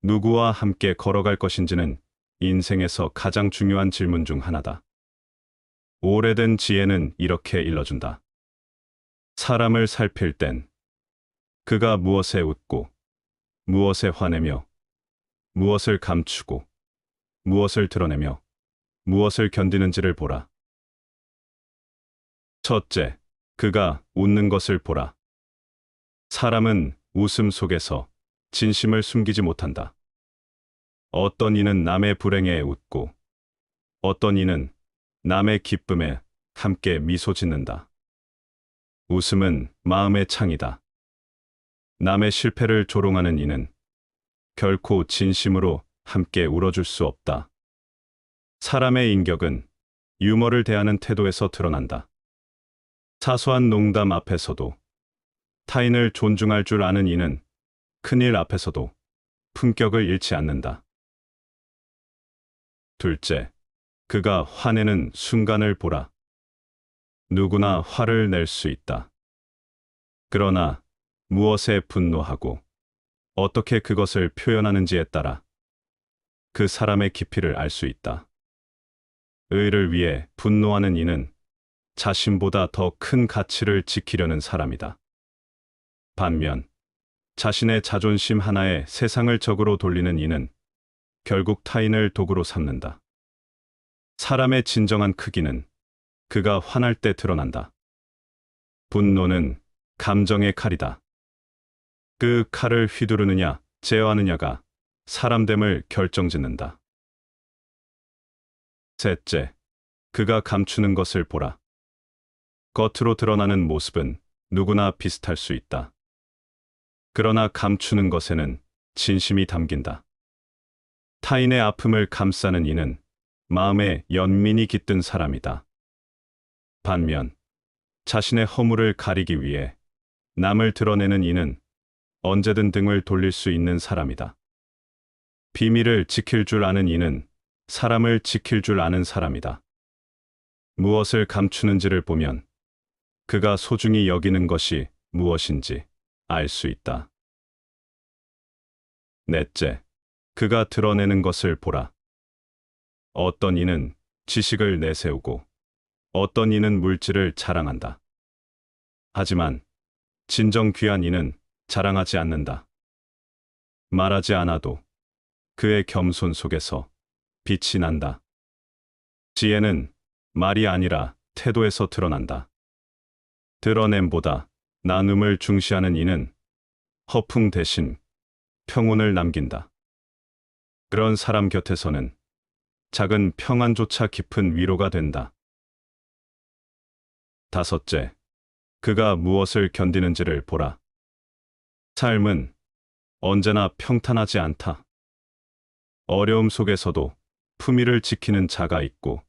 누구와 함께 걸어갈 것인지는 인생에서 가장 중요한 질문 중 하나다. 오래된 지혜는 이렇게 일러준다. 사람을 살필 땐 그가 무엇에 웃고, 무엇에 화내며, 무엇을 감추고, 무엇을 드러내며, 무엇을 견디는지를 보라. 첫째, 그가 웃는 것을 보라. 사람은 웃음 속에서 진심을 숨기지 못한다. 어떤 이는 남의 불행에 웃고, 어떤 이는 남의 기쁨에 함께 미소 짓는다. 웃음은 마음의 창이다. 남의 실패를 조롱하는 이는 결코 진심으로 함께 울어줄 수 없다. 사람의 인격은 유머를 대하는 태도에서 드러난다. 사소한 농담 앞에서도 타인을 존중할 줄 아는 이는 큰일 앞에서도 품격을 잃지 않는다. 둘째, 그가 화내는 순간을 보라. 누구나 화를 낼 수 있다. 그러나 무엇에 분노하고 어떻게 그것을 표현하는지에 따라 그 사람의 깊이를 알 수 있다. 의를 위해 분노하는 이는 자신보다 더 큰 가치를 지키려는 사람이다. 반면 자신의 자존심 하나에 세상을 적으로 돌리는 이는 결국 타인을 도구로 삼는다. 사람의 진정한 크기는 그가 화날 때 드러난다. 분노는 감정의 칼이다. 그 칼을 휘두르느냐 제어하느냐가 사람됨을 결정짓는다. 셋째, 그가 감추는 것을 보라. 겉으로 드러나는 모습은 누구나 비슷할 수 있다. 그러나 감추는 것에는 진심이 담긴다. 타인의 아픔을 감싸는 이는 마음에 연민이 깃든 사람이다. 반면 자신의 허물을 가리기 위해 남을 드러내는 이는 언제든 등을 돌릴 수 있는 사람이다. 비밀을 지킬 줄 아는 이는 사람을 지킬 줄 아는 사람이다. 무엇을 감추는지를 보면 그가 소중히 여기는 것이 무엇인지 알 수 있다. 넷째, 그가 드러내는 것을 보라. 어떤 이는 지식을 내세우고 어떤 이는 물질을 자랑한다. 하지만 진정 귀한 이는 자랑하지 않는다. 말하지 않아도 그의 겸손 속에서 빛이 난다. 지혜는 말이 아니라 태도에서 드러난다. 드러냄보다 나눔을 중시하는 이는 허풍 대신 평온을 남긴다. 그런 사람 곁에서는 작은 평안조차 깊은 위로가 된다. 다섯째, 그가 무엇을 견디는지를 보라. 삶은 언제나 평탄하지 않다. 어려움 속에서도 품위를 지키는 자가 있고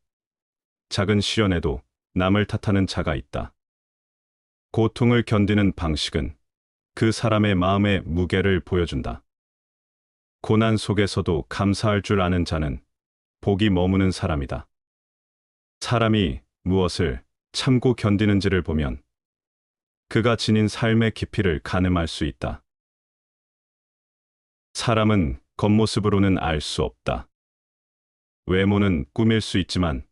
작은 시련에도 남을 탓하는 자가 있다. 고통을 견디는 방식은 그 사람의 마음의 무게를 보여준다. 고난 속에서도 감사할 줄 아는 자는 복이 머무는 사람이다. 사람이 무엇을 참고 견디는지를 보면 그가 지닌 삶의 깊이를 가늠할 수 있다. 사람은 겉모습으로는 알 수 없다. 외모는 꾸밀 수 있지만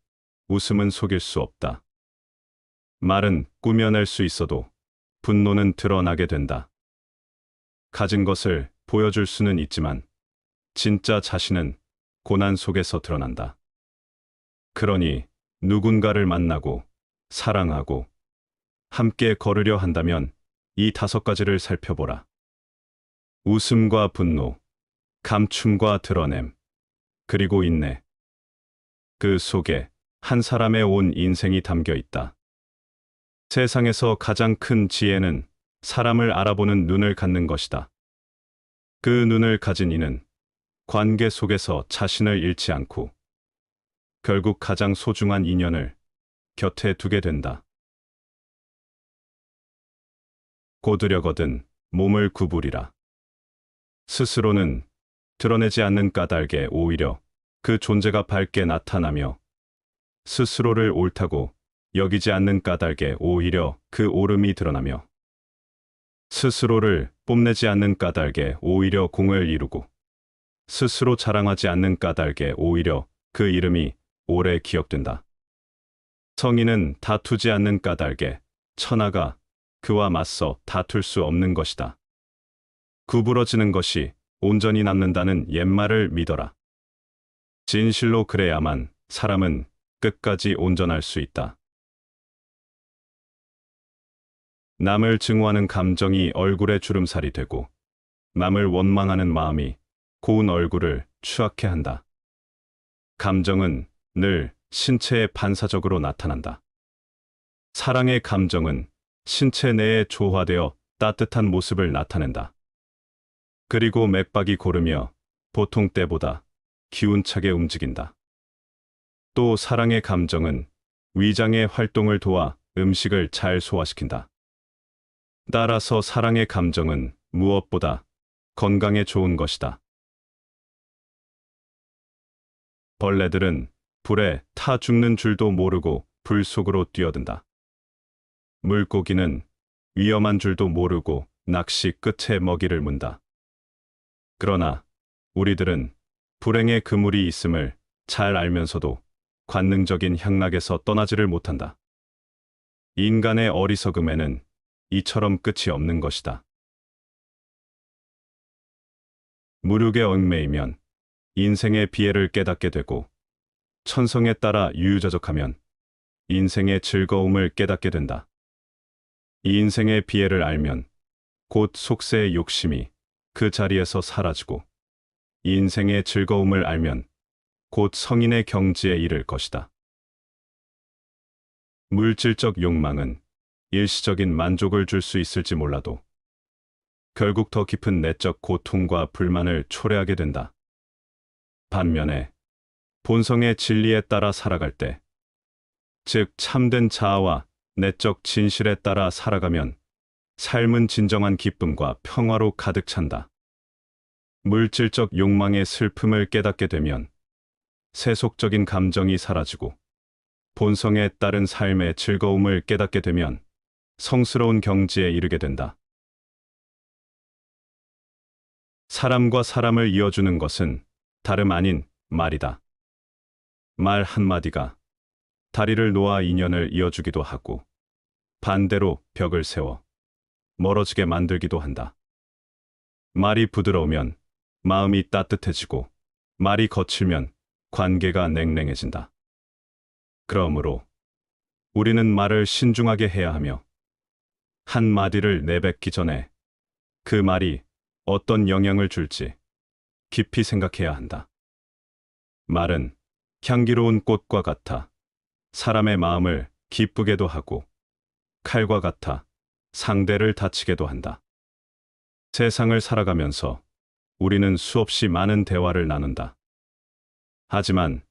웃음은 속일 수 없다. 말은 꾸며낼 수 있어도 분노는 드러나게 된다. 가진 것을 보여줄 수는 있지만 진짜 자신은 고난 속에서 드러난다. 그러니 누군가를 만나고 사랑하고 함께 걸으려 한다면 이 5가지를 살펴보라. 웃음과 분노, 감춤과 드러냄, 그리고 인내. 그 속에 한 사람의 온 인생이 담겨 있다. 세상에서 가장 큰 지혜는 사람을 알아보는 눈을 갖는 것이다. 그 눈을 가진 이는 관계 속에서 자신을 잃지 않고 결국 가장 소중한 인연을 곁에 두게 된다. 고두려거든 몸을 구부리라. 스스로는 드러내지 않는 까닭에 오히려 그 존재가 밝게 나타나며 스스로를 옳다고 여기지 않는 까닭에 오히려 그 옳음이 드러나며 스스로를 뽐내지 않는 까닭에 오히려 공을 이루고 스스로 자랑하지 않는 까닭에 오히려 그 이름이 오래 기억된다. 성인은 다투지 않는 까닭에 천하가 그와 맞서 다툴 수 없는 것이다. 구부러지는 것이 온전히 남는다는 옛말을 믿어라. 진실로 그래야만 사람은 끝까지 온전할 수 있다. 남을 증오하는 감정이 얼굴에 주름살이 되고 남을 원망하는 마음이 고운 얼굴을 추악해 한다. 감정은 늘 신체에 반사적으로 나타난다. 사랑의 감정은 신체 내에 조화되어 따뜻한 모습을 나타낸다. 그리고 맥박이 고르며 보통 때보다 기운차게 움직인다. 또 사랑의 감정은 위장의 활동을 도와 음식을 잘 소화시킨다. 따라서 사랑의 감정은 무엇보다 건강에 좋은 것이다. 벌레들은 불에 타 죽는 줄도 모르고 불 속으로 뛰어든다. 물고기는 위험한 줄도 모르고 낚시 끝에 먹이를 문다. 그러나 우리들은 불행의 그물이 있음을 잘 알면서도 관능적인 향락에서 떠나지를 못한다. 인간의 어리석음에는 이처럼 끝이 없는 것이다. 무력에 얽매이면 인생의 비애를 깨닫게 되고 천성에 따라 유유자적하면 인생의 즐거움을 깨닫게 된다. 이 인생의 비애를 알면 곧 속세의 욕심이 그 자리에서 사라지고 이 인생의 즐거움을 알면 곧 성인의 경지에 이를 것이다. 물질적 욕망은 일시적인 만족을 줄 수 있을지 몰라도 결국 더 깊은 내적 고통과 불만을 초래하게 된다. 반면에 본성의 진리에 따라 살아갈 때, 즉 참된 자아와 내적 진실에 따라 살아가면 삶은 진정한 기쁨과 평화로 가득 찬다. 물질적 욕망의 슬픔을 깨닫게 되면 세속적인 감정이 사라지고 본성에 따른 삶의 즐거움을 깨닫게 되면 성스러운 경지에 이르게 된다. 사람과 사람을 이어주는 것은 다름 아닌 말이다. 말 한마디가 다리를 놓아 인연을 이어주기도 하고 반대로 벽을 세워 멀어지게 만들기도 한다. 말이 부드러우면 마음이 따뜻해지고 말이 거칠면 관계가 냉랭해진다. 그러므로 우리는 말을 신중하게 해야 하며 한 마디를 내뱉기 전에 그 말이 어떤 영향을 줄지 깊이 생각해야 한다. 말은 향기로운 꽃과 같아 사람의 마음을 기쁘게도 하고 칼과 같아 상대를 다치게도 한다. 세상을 살아가면서 우리는 수없이 많은 대화를 나눈다. 하지만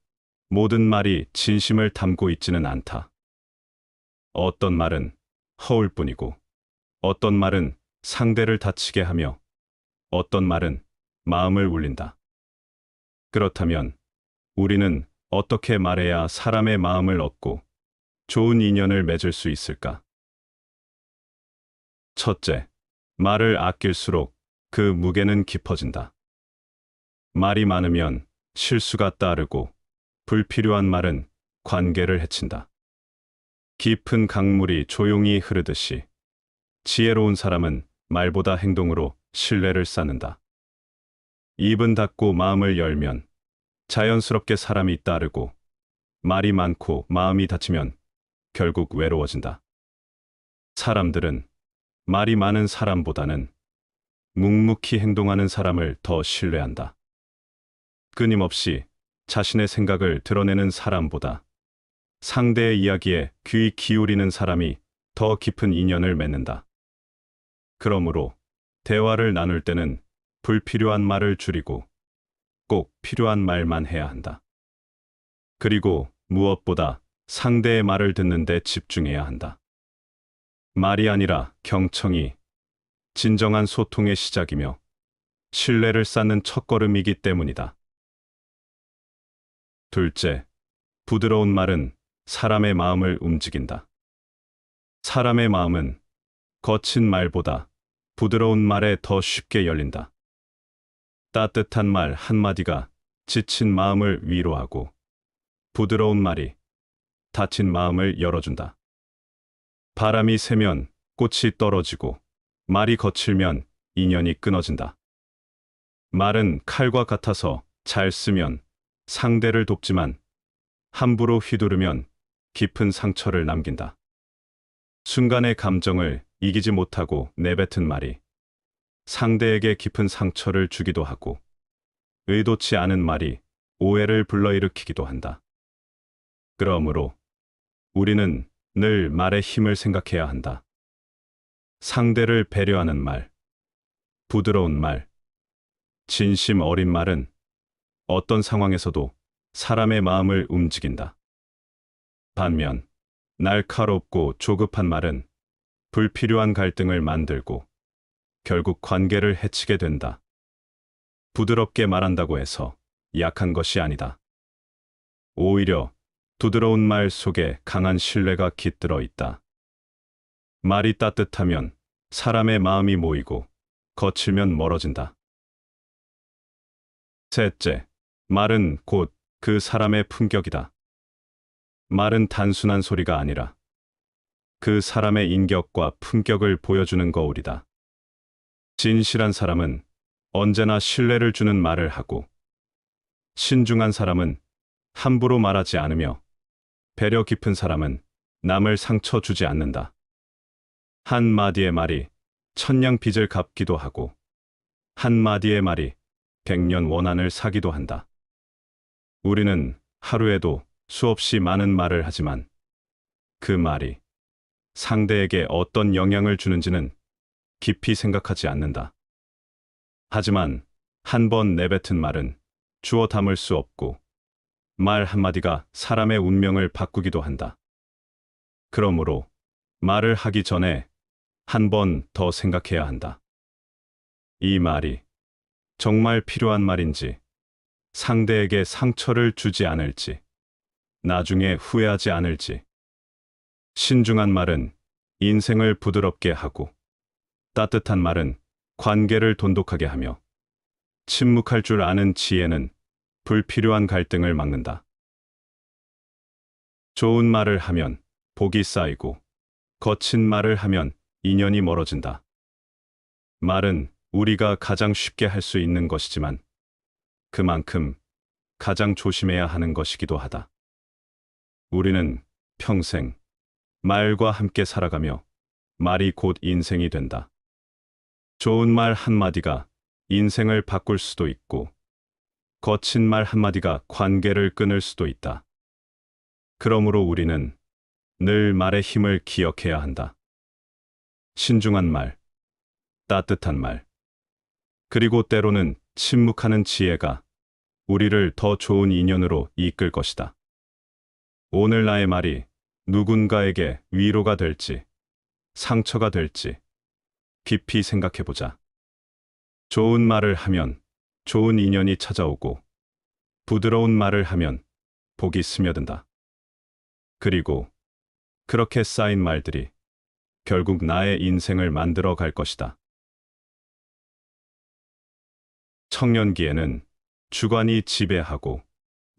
모든 말이 진심을 담고 있지는 않다. 어떤 말은 허울 뿐이고 어떤 말은 상대를 다치게 하며 어떤 말은 마음을 울린다. 그렇다면 우리는 어떻게 말해야 사람의 마음을 얻고 좋은 인연을 맺을 수 있을까? 첫째, 말을 아낄수록 그 무게는 깊어진다. 말이 많으면 실수가 따르고 불필요한 말은 관계를 해친다. 깊은 강물이 조용히 흐르듯이 지혜로운 사람은 말보다 행동으로 신뢰를 쌓는다. 입은 닫고 마음을 열면 자연스럽게 사람이 따르고 말이 많고 마음이 닫히면 결국 외로워진다. 사람들은 말이 많은 사람보다는 묵묵히 행동하는 사람을 더 신뢰한다. 끊임없이 자신의 생각을 드러내는 사람보다 상대의 이야기에 귀 기울이는 사람이 더 깊은 인연을 맺는다. 그러므로 대화를 나눌 때는 불필요한 말을 줄이고 꼭 필요한 말만 해야 한다. 그리고 무엇보다 상대의 말을 듣는 데 집중해야 한다. 말이 아니라 경청이 진정한 소통의 시작이며 신뢰를 쌓는 첫걸음이기 때문이다. 둘째, 부드러운 말은 사람의 마음을 움직인다. 사람의 마음은 거친 말보다 부드러운 말에 더 쉽게 열린다. 따뜻한 말 한마디가 지친 마음을 위로하고 부드러운 말이 다친 마음을 열어준다. 바람이 세면 꽃이 떨어지고 말이 거칠면 인연이 끊어진다. 말은 칼과 같아서 잘 쓰면 상대를 돕지만 함부로 휘두르면 깊은 상처를 남긴다. 순간의 감정을 이기지 못하고 내뱉은 말이 상대에게 깊은 상처를 주기도 하고 의도치 않은 말이 오해를 불러일으키기도 한다. 그러므로 우리는 늘 말의 힘을 생각해야 한다. 상대를 배려하는 말, 부드러운 말, 진심 어린 말은 어떤 상황에서도 사람의 마음을 움직인다. 반면 날카롭고 조급한 말은 불필요한 갈등을 만들고 결국 관계를 해치게 된다. 부드럽게 말한다고 해서 약한 것이 아니다. 오히려 부드러운 말 속에 강한 신뢰가 깃들어 있다. 말이 따뜻하면 사람의 마음이 모이고 거칠면 멀어진다. 셋째, 말은 곧 그 사람의 품격이다. 말은 단순한 소리가 아니라 그 사람의 인격과 품격을 보여주는 거울이다. 진실한 사람은 언제나 신뢰를 주는 말을 하고 신중한 사람은 함부로 말하지 않으며 배려 깊은 사람은 남을 상처 주지 않는다. 한마디의 말이 천냥 빚을 갚기도 하고 한마디의 말이 백년 원한을 사기도 한다. 우리는 하루에도 수없이 많은 말을 하지만 그 말이 상대에게 어떤 영향을 주는지는 깊이 생각하지 않는다. 하지만 한 번 내뱉은 말은 주워 담을 수 없고 말 한마디가 사람의 운명을 바꾸기도 한다. 그러므로 말을 하기 전에 한 번 더 생각해야 한다. 이 말이 정말 필요한 말인지, 상대에게 상처를 주지 않을지, 나중에 후회하지 않을지. 신중한 말은 인생을 부드럽게 하고 따뜻한 말은 관계를 돈독하게 하며 침묵할 줄 아는 지혜는 불필요한 갈등을 막는다. 좋은 말을 하면 복이 쌓이고 거친 말을 하면 인연이 멀어진다. 말은 우리가 가장 쉽게 할 수 있는 것이지만 그만큼 가장 조심해야 하는 것이기도 하다. 우리는 평생 말과 함께 살아가며 말이 곧 인생이 된다. 좋은 말 한마디가 인생을 바꿀 수도 있고 거친 말 한마디가 관계를 끊을 수도 있다. 그러므로 우리는 늘 말의 힘을 기억해야 한다. 신중한 말, 따뜻한 말, 그리고 때로는 침묵하는 지혜가 우리를 더 좋은 인연으로 이끌 것이다. 오늘 나의 말이 누군가에게 위로가 될지, 상처가 될지 깊이 생각해보자. 좋은 말을 하면 좋은 인연이 찾아오고 부드러운 말을 하면 복이 스며든다. 그리고 그렇게 쌓인 말들이 결국 나의 인생을 만들어 갈 것이다. 청년기에는 주관이 지배하고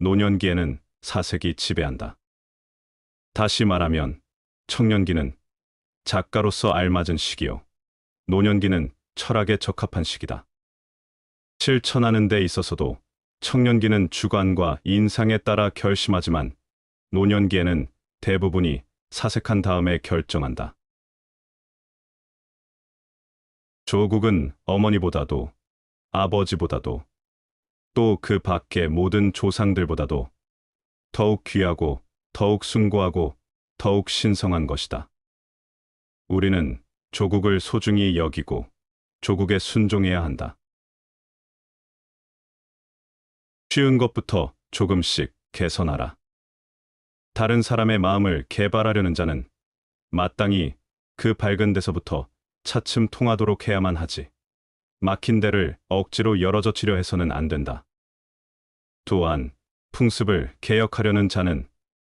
노년기에는 사색이 지배한다. 다시 말하면 청년기는 작가로서 알맞은 시기요, 노년기는 철학에 적합한 시기다. 실천하는 데 있어서도 청년기는 주관과 인상에 따라 결심하지만 노년기에는 대부분이 사색한 다음에 결정한다. 조국은 어머니보다도 아버지보다도 또 그 밖의 모든 조상들보다도 더욱 귀하고 더욱 숭고하고 더욱 신성한 것이다. 우리는 조국을 소중히 여기고 조국에 순종해야 한다. 쉬운 것부터 조금씩 개선하라. 다른 사람의 마음을 개발하려는 자는 마땅히 그 밝은 데서부터 차츰 통하도록 해야만 하지. 막힌 데를 억지로 열어젖히려 해서는 안 된다. 또한 풍습을 개혁하려는 자는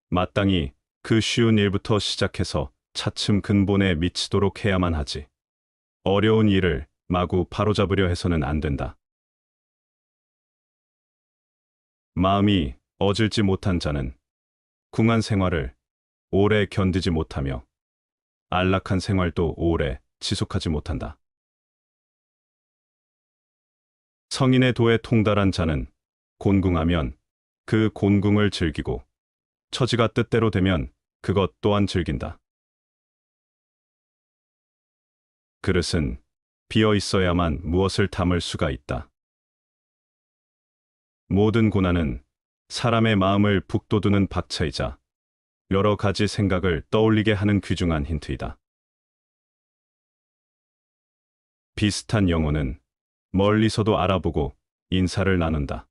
마땅히 그 쉬운 일부터 시작해서 차츰 근본에 미치도록 해야만 하지. 어려운 일을 마구 바로잡으려 해서는 안 된다. 마음이 어질지 못한 자는 궁한 생활을 오래 견디지 못하며 안락한 생활도 오래 지속하지 못한다. 성인의 도에 통달한 자는 곤궁하면 그 곤궁을 즐기고 처지가 뜻대로 되면 그것 또한 즐긴다. 그릇은 비어 있어야만 무엇을 담을 수가 있다. 모든 고난은 사람의 마음을 북돋우는 박차이자 여러 가지 생각을 떠올리게 하는 귀중한 힌트이다. 비슷한 영혼은 멀리서도 알아보고 인사를 나눈다.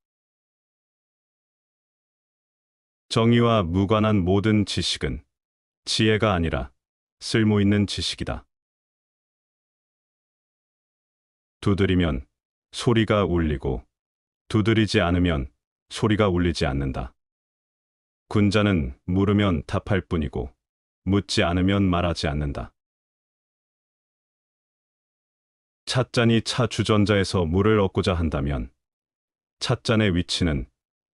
정의와 무관한 모든 지식은 지혜가 아니라 쓸모있는 지식이다. 두드리면 소리가 울리고 두드리지 않으면 소리가 울리지 않는다. 군자는 물으면 답할 뿐이고 묻지 않으면 말하지 않는다. 찻잔이 차 주전자에서 물을 얻고자 한다면 찻잔의 위치는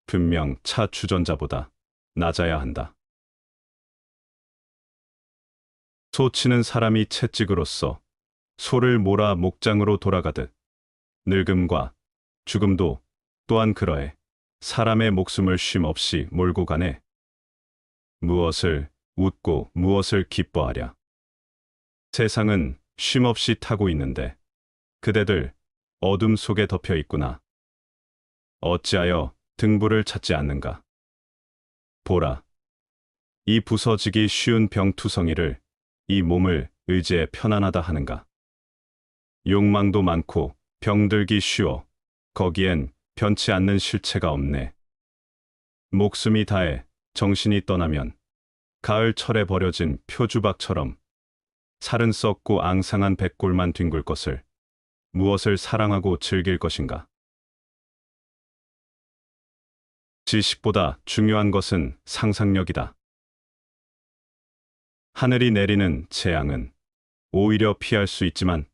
분명 차 주전자보다 낮아야 한다. 소치는 사람이 채찍으로서 소를 몰아 목장으로 돌아가듯 늙음과 죽음도 또한 그러해 사람의 목숨을 쉼 없이 몰고 가네. 무엇을 웃고 무엇을 기뻐하랴. 세상은 쉼 없이 타고 있는데 그대들 어둠 속에 덮여 있구나. 어찌하여 등불을 찾지 않는가. 보라. 이 부서지기 쉬운 병투성이를 이 몸을 의지해 편안하다 하는가. 욕망도 많고 병들기 쉬워 거기엔 변치 않는 실체가 없네. 목숨이 다해 정신이 떠나면 가을철에 버려진 표주박처럼 살은 썩고 앙상한 백골만 뒹굴 것을 무엇을 사랑하고 즐길 것인가. 지식보다 중요한 것은 상상력이다. 하늘이 내리는 재앙은 오히려 피할 수 있지만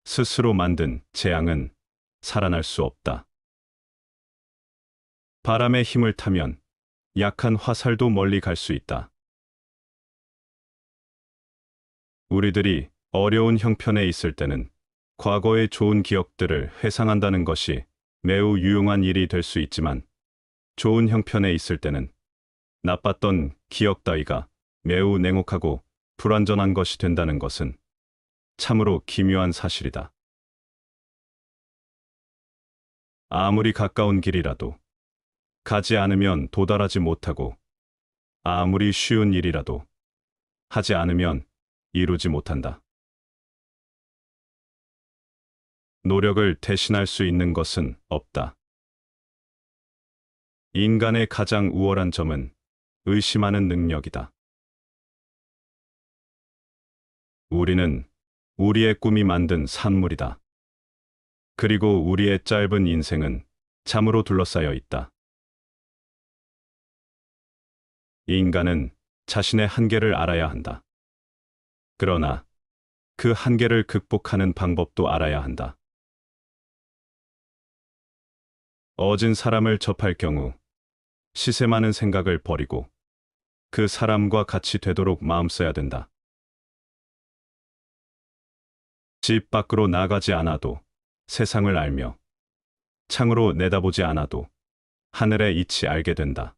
스스로 만든 재앙은 살아날 수 없다. 바람의 힘을 타면 약한 화살도 멀리 갈 수 있다. 우리들이 어려운 형편에 있을 때는 과거의 좋은 기억들을 회상한다는 것이 매우 유용한 일이 될 수 있지만 좋은 형편에 있을 때는 나빴던 기억 따위가 매우 냉혹하고 불완전한 것이 된다는 것은 참으로 기묘한 사실이다. 아무리 가까운 길이라도 가지 않으면 도달하지 못하고 아무리 쉬운 일이라도 하지 않으면 이루지 못한다. 노력을 대신할 수 있는 것은 없다. 인간의 가장 우월한 점은 의심하는 능력이다. 우리는 우리의 꿈이 만든 산물이다. 그리고 우리의 짧은 인생은 잠으로 둘러싸여 있다. 인간은 자신의 한계를 알아야 한다. 그러나 그 한계를 극복하는 방법도 알아야 한다. 어진 사람을 접할 경우 시세 많은 생각을 버리고 그 사람과 같이 되도록 마음 써야 된다. 집 밖으로 나가지 않아도 세상을 알며 창으로 내다보지 않아도 하늘의 이치 알게 된다.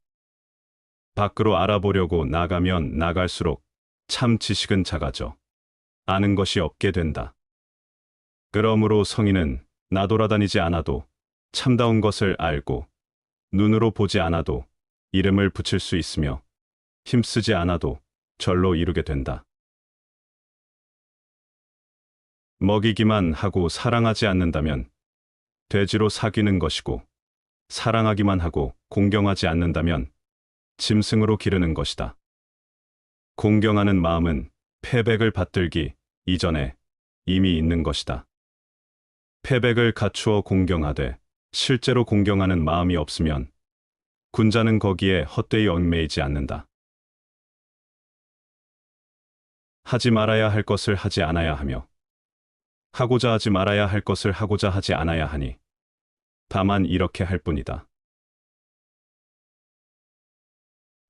밖으로 알아보려고 나가면 나갈수록 참 지식은 작아져 아는 것이 없게 된다. 그러므로 성인은 나돌아다니지 않아도 참다운 것을 알고 눈으로 보지 않아도 이름을 붙일 수 있으며 힘쓰지 않아도 절로 이루게 된다. 먹이기만 하고 사랑하지 않는다면 돼지로 사귀는 것이고, 사랑하기만 하고 공경하지 않는다면 짐승으로 기르는 것이다. 공경하는 마음은 패백을 받들기 이전에 이미 있는 것이다. 패백을 갖추어 공경하되 실제로 공경하는 마음이 없으면 군자는 거기에 헛되이 얽매이지 않는다. 하지 말아야 할 것을 하지 않아야 하며 하고자 하지 말아야 할 것을 하고자 하지 않아야 하니 다만 이렇게 할 뿐이다.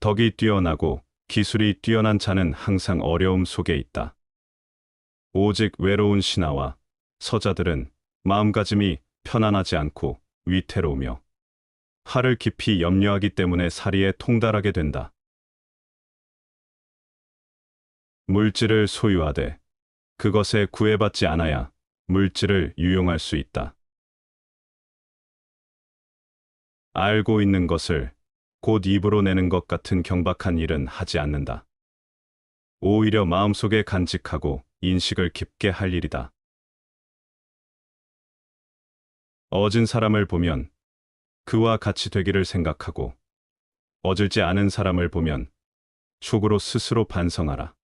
덕이 뛰어나고 기술이 뛰어난 자는 항상 어려움 속에 있다. 오직 외로운 신하와 서자들은 마음가짐이 편안하지 않고 위태로우며 화를 깊이 염려하기 때문에 사리에 통달하게 된다. 물질을 소유하되 그것에 구애받지 않아야 물질을 유용할 수 있다. 알고 있는 것을 곧 입으로 내는 것 같은 경박한 일은 하지 않는다. 오히려 마음속에 간직하고 인식을 깊게 할 일이다. 어진 사람을 보면 그와 같이 되기를 생각하고 어질지 않은 사람을 보면 속으로 스스로 반성하라.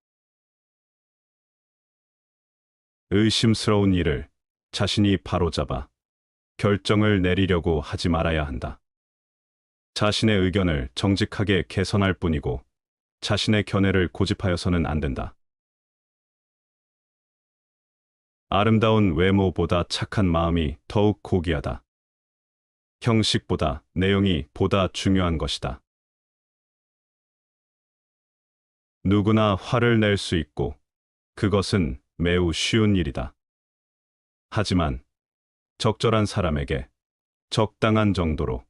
의심스러운 일을 자신이 바로잡아 결정을 내리려고 하지 말아야 한다. 자신의 의견을 정직하게 개선할 뿐이고 자신의 견해를 고집하여서는 안 된다. 아름다운 외모보다 착한 마음이 더욱 고귀하다. 형식보다 내용이 보다 중요한 것이다. 누구나 화를 낼 수 있고 그것은 매우 쉬운 일이다. 하지만 적절한 사람에게 적당한 정도로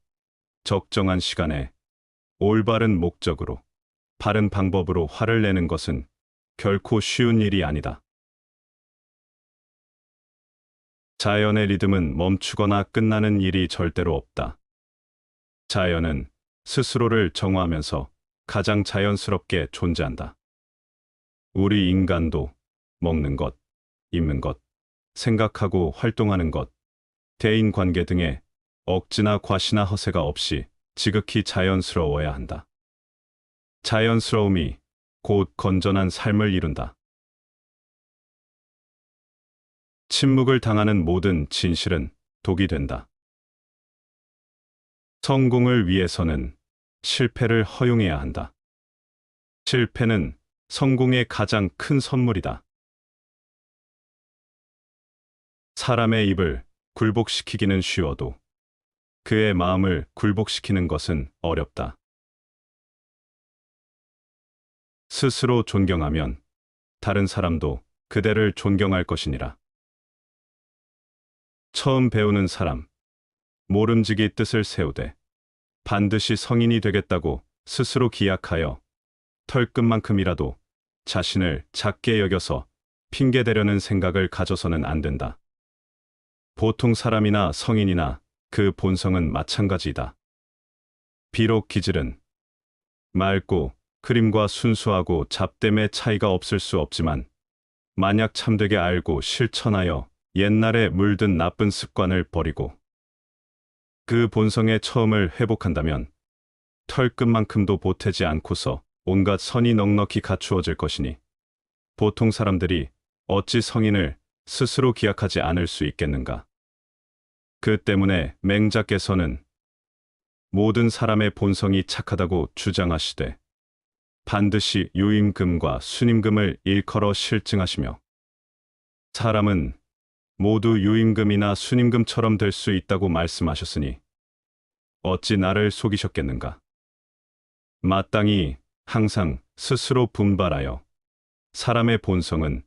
적정한 시간에 올바른 목적으로 바른 방법으로 화를 내는 것은 결코 쉬운 일이 아니다. 자연의 리듬은 멈추거나 끝나는 일이 절대로 없다. 자연은 스스로를 정화하면서 가장 자연스럽게 존재한다. 우리 인간도 먹는 것, 입는 것, 생각하고 활동하는 것, 대인관계 등에 억지나 과시나 허세가 없이 지극히 자연스러워야 한다. 자연스러움이 곧 건전한 삶을 이룬다. 침묵을 당하는 모든 진실은 독이 된다. 성공을 위해서는 실패를 허용해야 한다. 실패는 성공의 가장 큰 선물이다. 사람의 입을 굴복시키기는 쉬워도 그의 마음을 굴복시키는 것은 어렵다. 스스로 존경하면 다른 사람도 그대를 존경할 것이니라. 처음 배우는 사람, 모름지기 뜻을 세우되 반드시 성인이 되겠다고 스스로 기약하여 털끝만큼이라도 자신을 작게 여겨서 핑계대려는 생각을 가져서는 안 된다. 보통 사람이나 성인이나 그 본성은 마찬가지이다. 비록 기질은 맑고 그림과 순수하고 잡됨의 차이가 없을 수 없지만 만약 참되게 알고 실천하여 옛날에 물든 나쁜 습관을 버리고 그 본성의 처음을 회복한다면 털끝만큼도 보태지 않고서 온갖 선이 넉넉히 갖추어질 것이니 보통 사람들이 어찌 성인을 스스로 기약하지 않을 수 있겠는가. 그 때문에 맹자께서는 모든 사람의 본성이 착하다고 주장하시되 반드시 유임금과 순임금을 일컬어 실증하시며 사람은 모두 유임금이나 순임금처럼 될 수 있다고 말씀하셨으니 어찌 나를 속이셨겠는가. 마땅히 항상 스스로 분발하여 사람의 본성은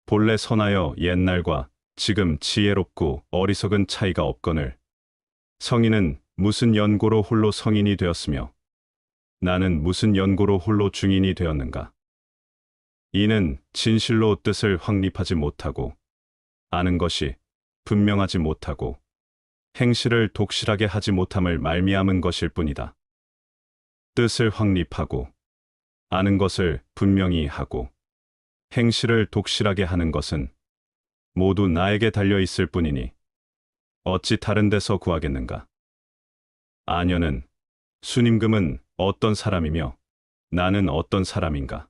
본래 선하여 옛날과 지금 지혜롭고 어리석은 차이가 없거늘 성인은 무슨 연고로 홀로 성인이 되었으며 나는 무슨 연고로 홀로 중인이 되었는가. 이는 진실로 뜻을 확립하지 못하고 아는 것이 분명하지 못하고 행실을 독실하게 하지 못함을 말미암은 것일 뿐이다. 뜻을 확립하고 아는 것을 분명히 하고 행실을 독실하게 하는 것은 모두 나에게 달려 있을 뿐이니 어찌 다른 데서 구하겠는가? 아녀는 순임금은 어떤 사람이며 나는 어떤 사람인가?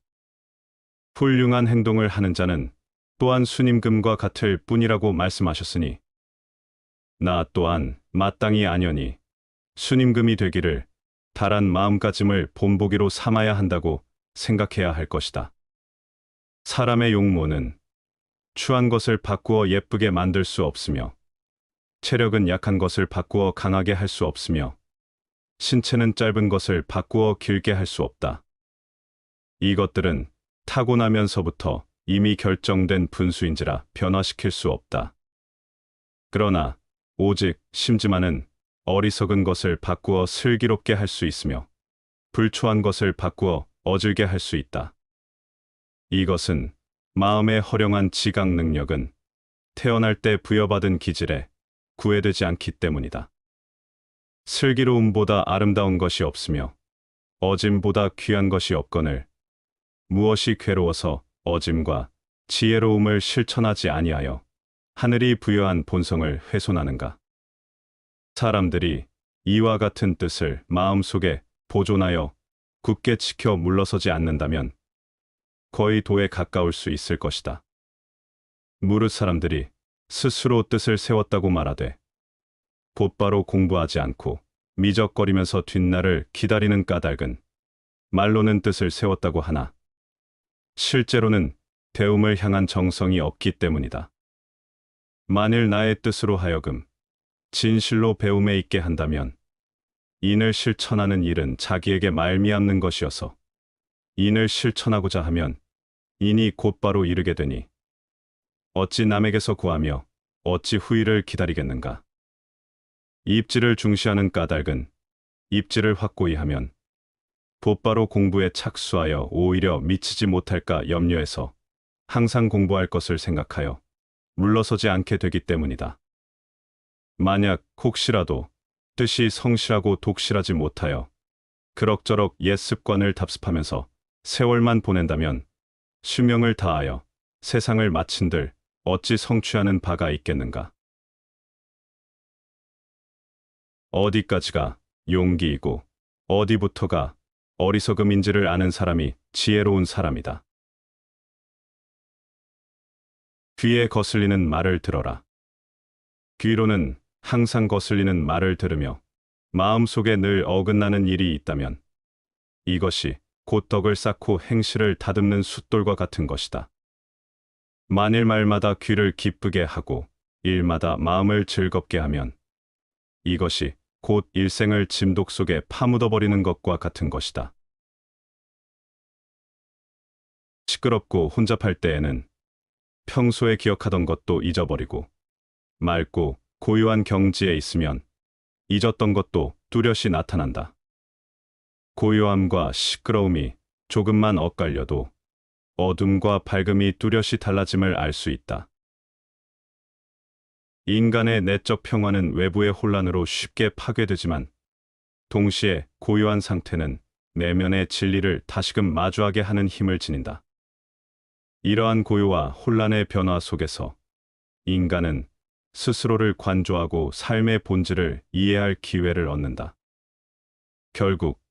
훌륭한 행동을 하는 자는 또한 순임금과 같을 뿐이라고 말씀하셨으니 나 또한 마땅히 아녀니 순임금이 되기를 달한 마음가짐을 본보기로 삼아야 한다고 생각해야 할 것이다. 사람의 용모는 추한 것을 바꾸어 예쁘게 만들 수 없으며 체력은 약한 것을 바꾸어 강하게 할 수 없으며 신체는 짧은 것을 바꾸어 길게 할 수 없다. 이것들은 타고나면서부터 이미 결정된 분수인지라 변화시킬 수 없다. 그러나 오직 심지만은 어리석은 것을 바꾸어 슬기롭게 할 수 있으며 불초한 것을 바꾸어 어질게 할 수 있다. 이것은 마음의 허령한 지각 능력은 태어날 때 부여받은 기질에 구애되지 않기 때문이다. 슬기로움보다 아름다운 것이 없으며 어짐보다 귀한 것이 없거늘 무엇이 괴로워서 어짐과 지혜로움을 실천하지 아니하여 하늘이 부여한 본성을 훼손하는가? 사람들이 이와 같은 뜻을 마음속에 보존하여 굳게 지켜 물러서지 않는다면 거의 도에 가까울 수 있을 것이다. 무릇 사람들이 스스로 뜻을 세웠다고 말하되 곧바로 공부하지 않고 미적거리면서 뒷날을 기다리는 까닭은 말로는 뜻을 세웠다고 하나 실제로는 배움을 향한 정성이 없기 때문이다. 만일 나의 뜻으로 하여금 진실로 배움에 있게 한다면 인을 실천하는 일은 자기에게 말미암는 것이어서 인을 실천하고자 하면 인이 곧바로 이르게 되니 어찌 남에게서 구하며 어찌 후일을 기다리겠는가? 입지를 중시하는 까닭은 입지를 확고히 하면 곧바로 공부에 착수하여 오히려 미치지 못할까 염려해서 항상 공부할 것을 생각하여 물러서지 않게 되기 때문이다. 만약 혹시라도 뜻이 성실하고 독실하지 못하여 그럭저럭 옛 습관을 답습하면서 세월만 보낸다면 수명을 다하여 세상을 마친들 어찌 성취하는 바가 있겠는가? 어디까지가 용기이고 어디부터가 어리석음인지를 아는 사람이 지혜로운 사람이다. 귀에 거슬리는 말을 들어라. 귀로는 항상 거슬리는 말을 들으며 마음속에 늘 어긋나는 일이 있다면 이것이 곧 덕을 쌓고 행실을 다듬는 숫돌과 같은 것이다. 만일 말마다 귀를 기쁘게 하고 일마다 마음을 즐겁게 하면 이것이 곧 일생을 짐독 속에 파묻어버리는 것과 같은 것이다. 시끄럽고 혼잡할 때에는 평소에 기억하던 것도 잊어버리고 맑고 고요한 경지에 있으면 잊었던 것도 뚜렷이 나타난다. 고요함과 시끄러움이 조금만 엇갈려도 어둠과 밝음이 뚜렷이 달라짐을 알 수 있다. 인간의 내적 평화는 외부의 혼란으로 쉽게 파괴되지만 동시에 고요한 상태는 내면의 진리를 다시금 마주하게 하는 힘을 지닌다. 이러한 고요와 혼란의 변화 속에서 인간은 스스로를 관조하고 삶의 본질을 이해할 기회를 얻는다. 결국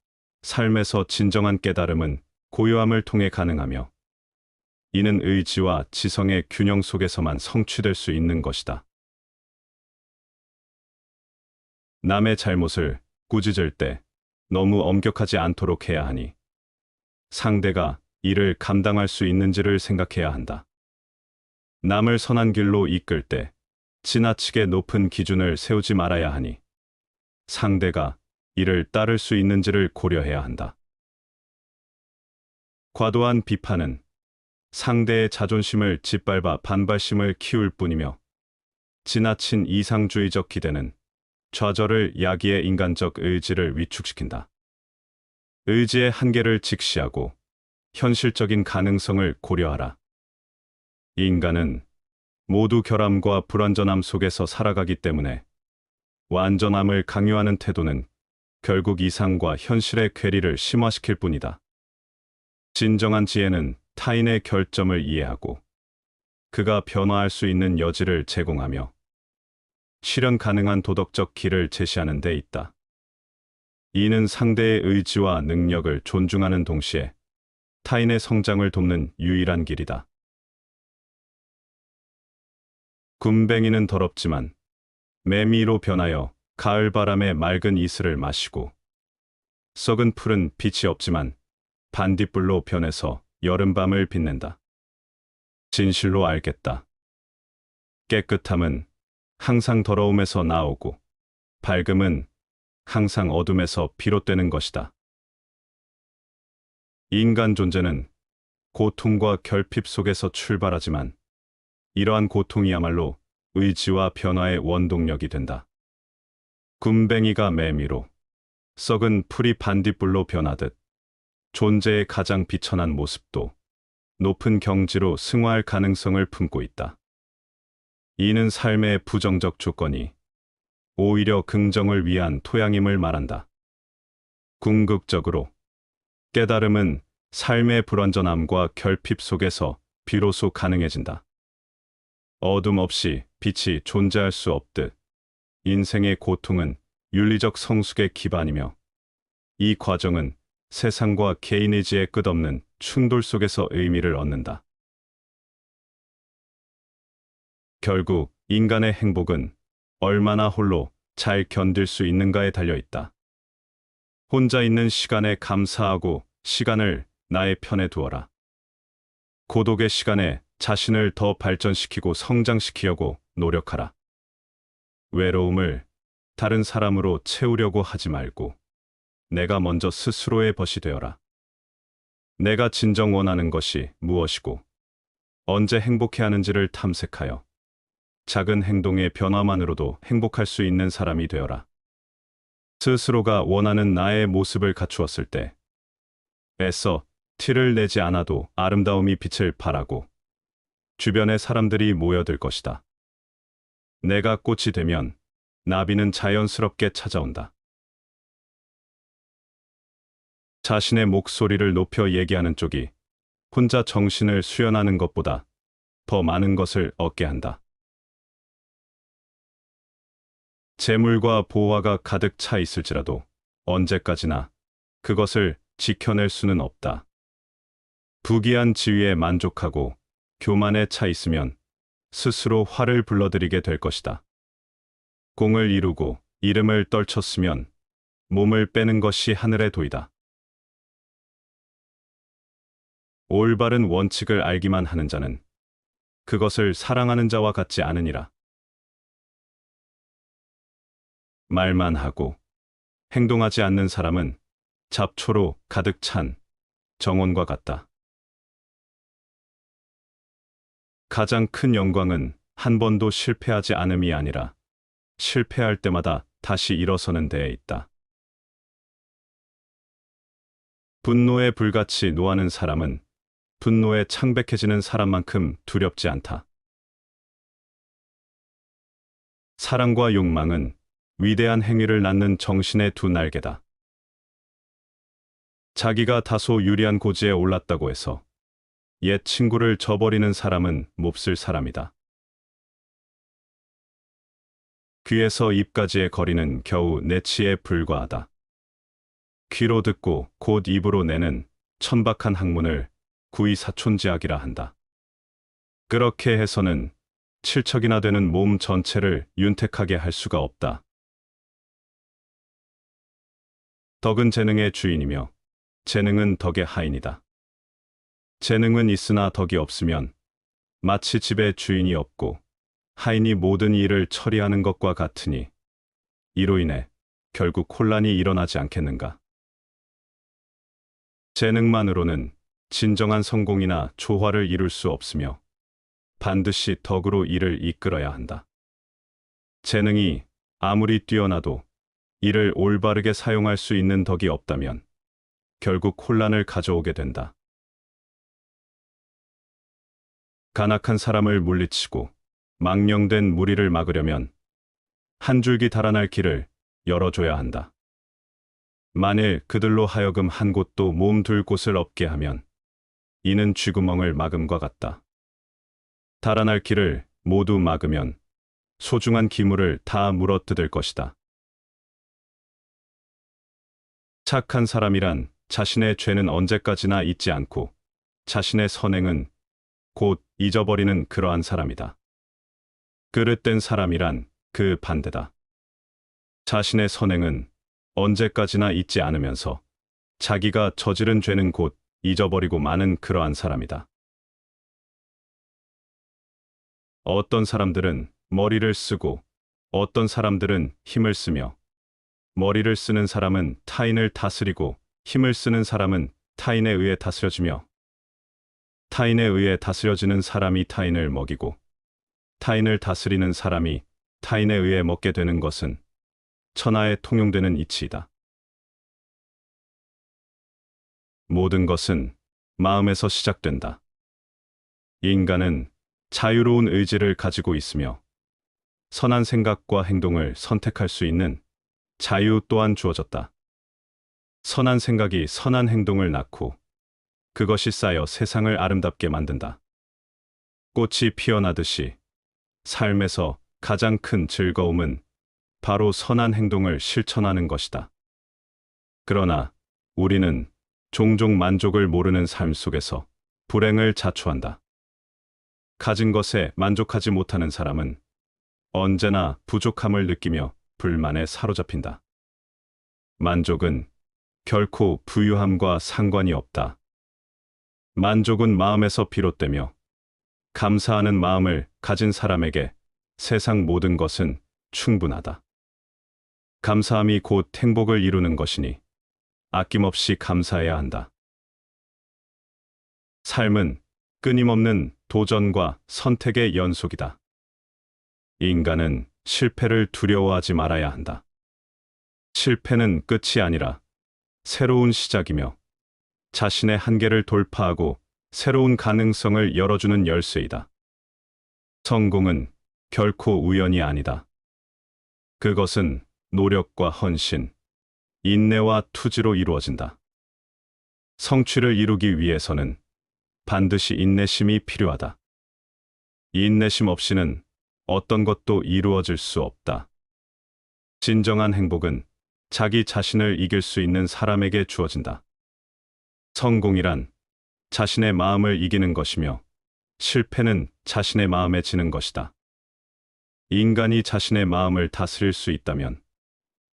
삶에서 진정한 깨달음은 고요함을 통해 가능하며 이는 의지와 지성의 균형 속에서만 성취될 수 있는 것이다. 남의 잘못을 꾸짖을 때 너무 엄격하지 않도록 해야 하니 상대가 이를 감당할 수 있는지를 생각해야 한다. 남을 선한 길로 이끌 때 지나치게 높은 기준을 세우지 말아야 하니 상대가 이를 따를 수 있는지를 고려해야 한다. 과도한 비판은 상대의 자존심을 짓밟아 반발심을 키울 뿐이며 지나친 이상주의적 기대는 좌절을 야기해 인간적 의지를 위축시킨다. 의지의 한계를 직시하고 현실적인 가능성을 고려하라. 인간은 모두 결함과 불완전함 속에서 살아가기 때문에 완전함을 강요하는 태도는 결국 이상과 현실의 괴리를 심화시킬 뿐이다. 진정한 지혜는 타인의 결점을 이해하고 그가 변화할 수 있는 여지를 제공하며 실현 가능한 도덕적 길을 제시하는 데 있다. 이는 상대의 의지와 능력을 존중하는 동시에 타인의 성장을 돕는 유일한 길이다. 굼벵이는 더럽지만 매미로 변하여 가을 바람에 맑은 이슬을 마시고, 썩은 풀은 빛이 없지만 반딧불로 변해서 여름밤을 빛낸다. 진실로 알겠다. 깨끗함은 항상 더러움에서 나오고 밝음은 항상 어둠에서 비롯되는 것이다. 인간 존재는 고통과 결핍 속에서 출발하지만 이러한 고통이야말로 의지와 변화의 원동력이 된다. 굼벵이가 매미로, 썩은 풀이 반딧불로 변하듯 존재의 가장 비천한 모습도 높은 경지로 승화할 가능성을 품고 있다. 이는 삶의 부정적 조건이 오히려 긍정을 위한 토양임을 말한다. 궁극적으로 깨달음은 삶의 불완전함과 결핍 속에서 비로소 가능해진다. 어둠 없이 빛이 존재할 수 없듯 인생의 고통은 윤리적 성숙의 기반이며, 이 과정은 세상과 개인의지의 끝없는 충돌 속에서 의미를 얻는다. 결국 인간의 행복은 얼마나 홀로 잘 견딜 수 있는가에 달려 있다. 혼자 있는 시간에 감사하고 시간을 나의 편에 두어라. 고독의 시간에 자신을 더 발전시키고 성장시키려고 노력하라. 외로움을 다른 사람으로 채우려고 하지 말고 내가 먼저 스스로의 벗이 되어라. 내가 진정 원하는 것이 무엇이고 언제 행복해하는지를 탐색하여 작은 행동의 변화만으로도 행복할 수 있는 사람이 되어라. 스스로가 원하는 나의 모습을 갖추었을 때 애써 티를 내지 않아도 아름다움이 빛을 발하고 주변의 사람들이 모여들 것이다. 내가 꽃이 되면 나비는 자연스럽게 찾아온다. 자신의 목소리를 높여 얘기하는 쪽이 혼자 정신을 수연하는 것보다 더 많은 것을 얻게 한다. 재물과 보화가 가득 차 있을지라도 언제까지나 그것을 지켜낼 수는 없다. 부귀한 지위에 만족하고 교만에 차 있으면 스스로 화를 불러들이게 될 것이다. 공을 이루고 이름을 떨쳤으면 몸을 빼는 것이 하늘의 도이다. 올바른 원칙을 알기만 하는 자는 그것을 사랑하는 자와 같지 않으니라. 말만 하고 행동하지 않는 사람은 잡초로 가득 찬 정원과 같다. 가장 큰 영광은 한 번도 실패하지 않음이 아니라 실패할 때마다 다시 일어서는 데에 있다. 분노에 불같이 노하는 사람은 분노에 창백해지는 사람만큼 두렵지 않다. 사랑과 욕망은 위대한 행위를 낳는 정신의 두 날개다. 자기가 다소 유리한 고지에 올랐다고 해서 옛 친구를 저버리는 사람은 몹쓸 사람이다. 귀에서 입까지의 거리는 겨우 내치에 불과하다. 귀로 듣고 곧 입으로 내는 천박한 학문을 구의사촌지학이라 한다. 그렇게 해서는 칠척이나 되는 몸 전체를 윤택하게 할 수가 없다. 덕은 재능의 주인이며 재능은 덕의 하인이다. 재능은 있으나 덕이 없으면 마치 집에 주인이 없고 하인이 모든 일을 처리하는 것과 같으니 이로 인해 결국 혼란이 일어나지 않겠는가. 재능만으로는 진정한 성공이나 조화를 이룰 수 없으며 반드시 덕으로 일을 이끌어야 한다. 재능이 아무리 뛰어나도 이를 올바르게 사용할 수 있는 덕이 없다면 결국 혼란을 가져오게 된다. 간악한 사람을 물리치고 망령된 무리를 막으려면 한 줄기 달아날 길을 열어줘야 한다. 만일 그들로 하여금 한 곳도 몸둘 곳을 없게 하면 이는 쥐구멍을 막음과 같다. 달아날 길을 모두 막으면 소중한 기물을 다 물어뜯을 것이다. 착한 사람이란 자신의 죄는 언제까지나 잊지 않고 자신의 선행은 곧 잊어버리는 그러한 사람이다. 그릇된 사람이란 그 반대다. 자신의 선행은 언제까지나 잊지 않으면서 자기가 저지른 죄는 곧 잊어버리고 마는 그러한 사람이다. 어떤 사람들은 머리를 쓰고 어떤 사람들은 힘을 쓰며 머리를 쓰는 사람은 타인을 다스리고 힘을 쓰는 사람은 타인에 의해 다스려지며 타인에 의해 다스려지는 사람이 타인을 먹이고 타인을 다스리는 사람이 타인에 의해 먹게 되는 것은 천하에 통용되는 이치이다. 모든 것은 마음에서 시작된다. 인간은 자유로운 의지를 가지고 있으며 선한 생각과 행동을 선택할 수 있는 자유 또한 주어졌다. 선한 생각이 선한 행동을 낳고 그것이 쌓여 세상을 아름답게 만든다. 꽃이 피어나듯이 삶에서 가장 큰 즐거움은 바로 선한 행동을 실천하는 것이다. 그러나 우리는 종종 만족을 모르는 삶 속에서 불행을 자초한다. 가진 것에 만족하지 못하는 사람은 언제나 부족함을 느끼며 불만에 사로잡힌다. 만족은 결코 부유함과 상관이 없다. 만족은 마음에서 비롯되며 감사하는 마음을 가진 사람에게 세상 모든 것은 충분하다. 감사함이 곧 행복을 이루는 것이니 아낌없이 감사해야 한다. 삶은 끊임없는 도전과 선택의 연속이다. 인간은 실패를 두려워하지 말아야 한다. 실패는 끝이 아니라 새로운 시작이며 자신의 한계를 돌파하고 새로운 가능성을 열어주는 열쇠이다. 성공은 결코 우연이 아니다. 그것은 노력과 헌신, 인내와 투지로 이루어진다. 성취를 이루기 위해서는 반드시 인내심이 필요하다. 인내심 없이는 어떤 것도 이루어질 수 없다. 진정한 행복은 자기 자신을 이길 수 있는 사람에게 주어진다. 성공이란 자신의 마음을 이기는 것이며 실패는 자신의 마음에 지는 것이다. 인간이 자신의 마음을 다스릴 수 있다면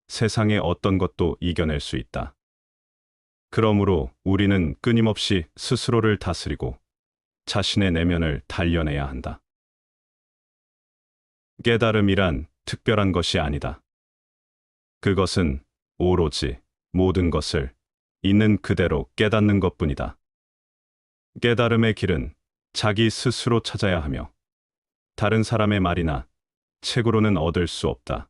세상의 어떤 것도 이겨낼 수 있다. 그러므로 우리는 끊임없이 스스로를 다스리고 자신의 내면을 단련해야 한다. 깨달음이란 특별한 것이 아니다. 그것은 오로지 모든 것을 있는 그대로 깨닫는 것뿐이다. 깨달음의 길은 자기 스스로 찾아야 하며 다른 사람의 말이나 책으로는 얻을 수 없다.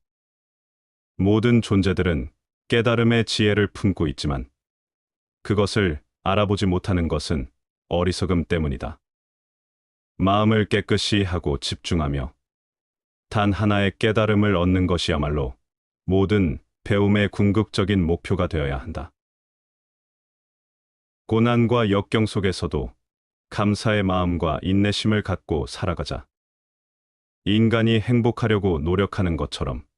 모든 존재들은 깨달음의 지혜를 품고 있지만 그것을 알아보지 못하는 것은 어리석음 때문이다. 마음을 깨끗이 하고 집중하며 단 하나의 깨달음을 얻는 것이야말로 모든 배움의 궁극적인 목표가 되어야 한다. 고난과 역경 속에서도 감사의 마음과 인내심을 갖고 살아가자. 인간이 행복하려고 노력하는 것처럼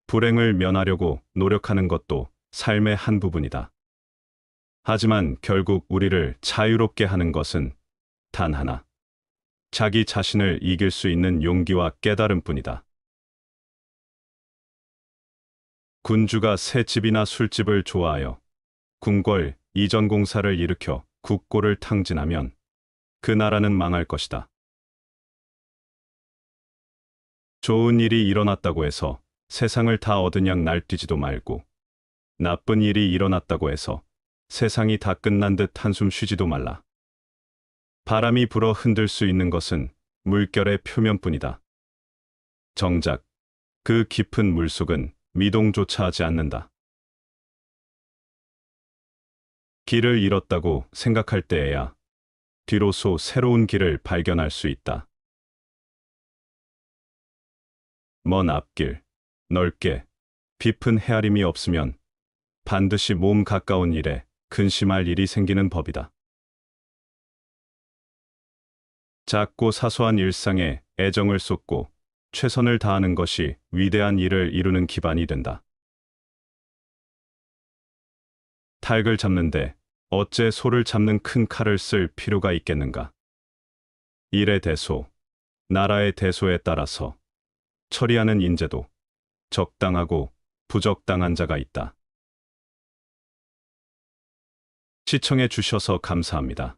불행을 면하려고 노력하는 것도 삶의 한 부분이다. 하지만 결국 우리를 자유롭게 하는 것은 단 하나, 자기 자신을 이길 수 있는 용기와 깨달음뿐이다. 군주가 새 집이나 술집을 좋아하여 궁궐 이전 공사를 일으켜 국고를 탕진하면 그 나라는 망할 것이다. 좋은 일이 일어났다고 해서 세상을 다 얻은 양 날뛰지도 말고 나쁜 일이 일어났다고 해서 세상이 다 끝난 듯 한숨 쉬지도 말라. 바람이 불어 흔들 수 있는 것은 물결의 표면뿐이다. 정작 그 깊은 물속은 미동조차 하지 않는다. 길을 잃었다고 생각할 때에야 뒤로소 새로운 길을 발견할 수 있다. 먼 앞길, 넓게 깊은 헤아림이 없으면 반드시 몸 가까운 일에 근심할 일이 생기는 법이다. 작고 사소한 일상에 애정을 쏟고 최선을 다하는 것이 위대한 일을 이루는 기반이 된다. 닭을 잡는데 어째 소를 잡는 큰 칼을 쓸 필요가 있겠는가? 일의 대소, 나라의 대소에 따라서 처리하는 인재도 적당하고 부적당한 자가 있다. 시청해 주셔서 감사합니다.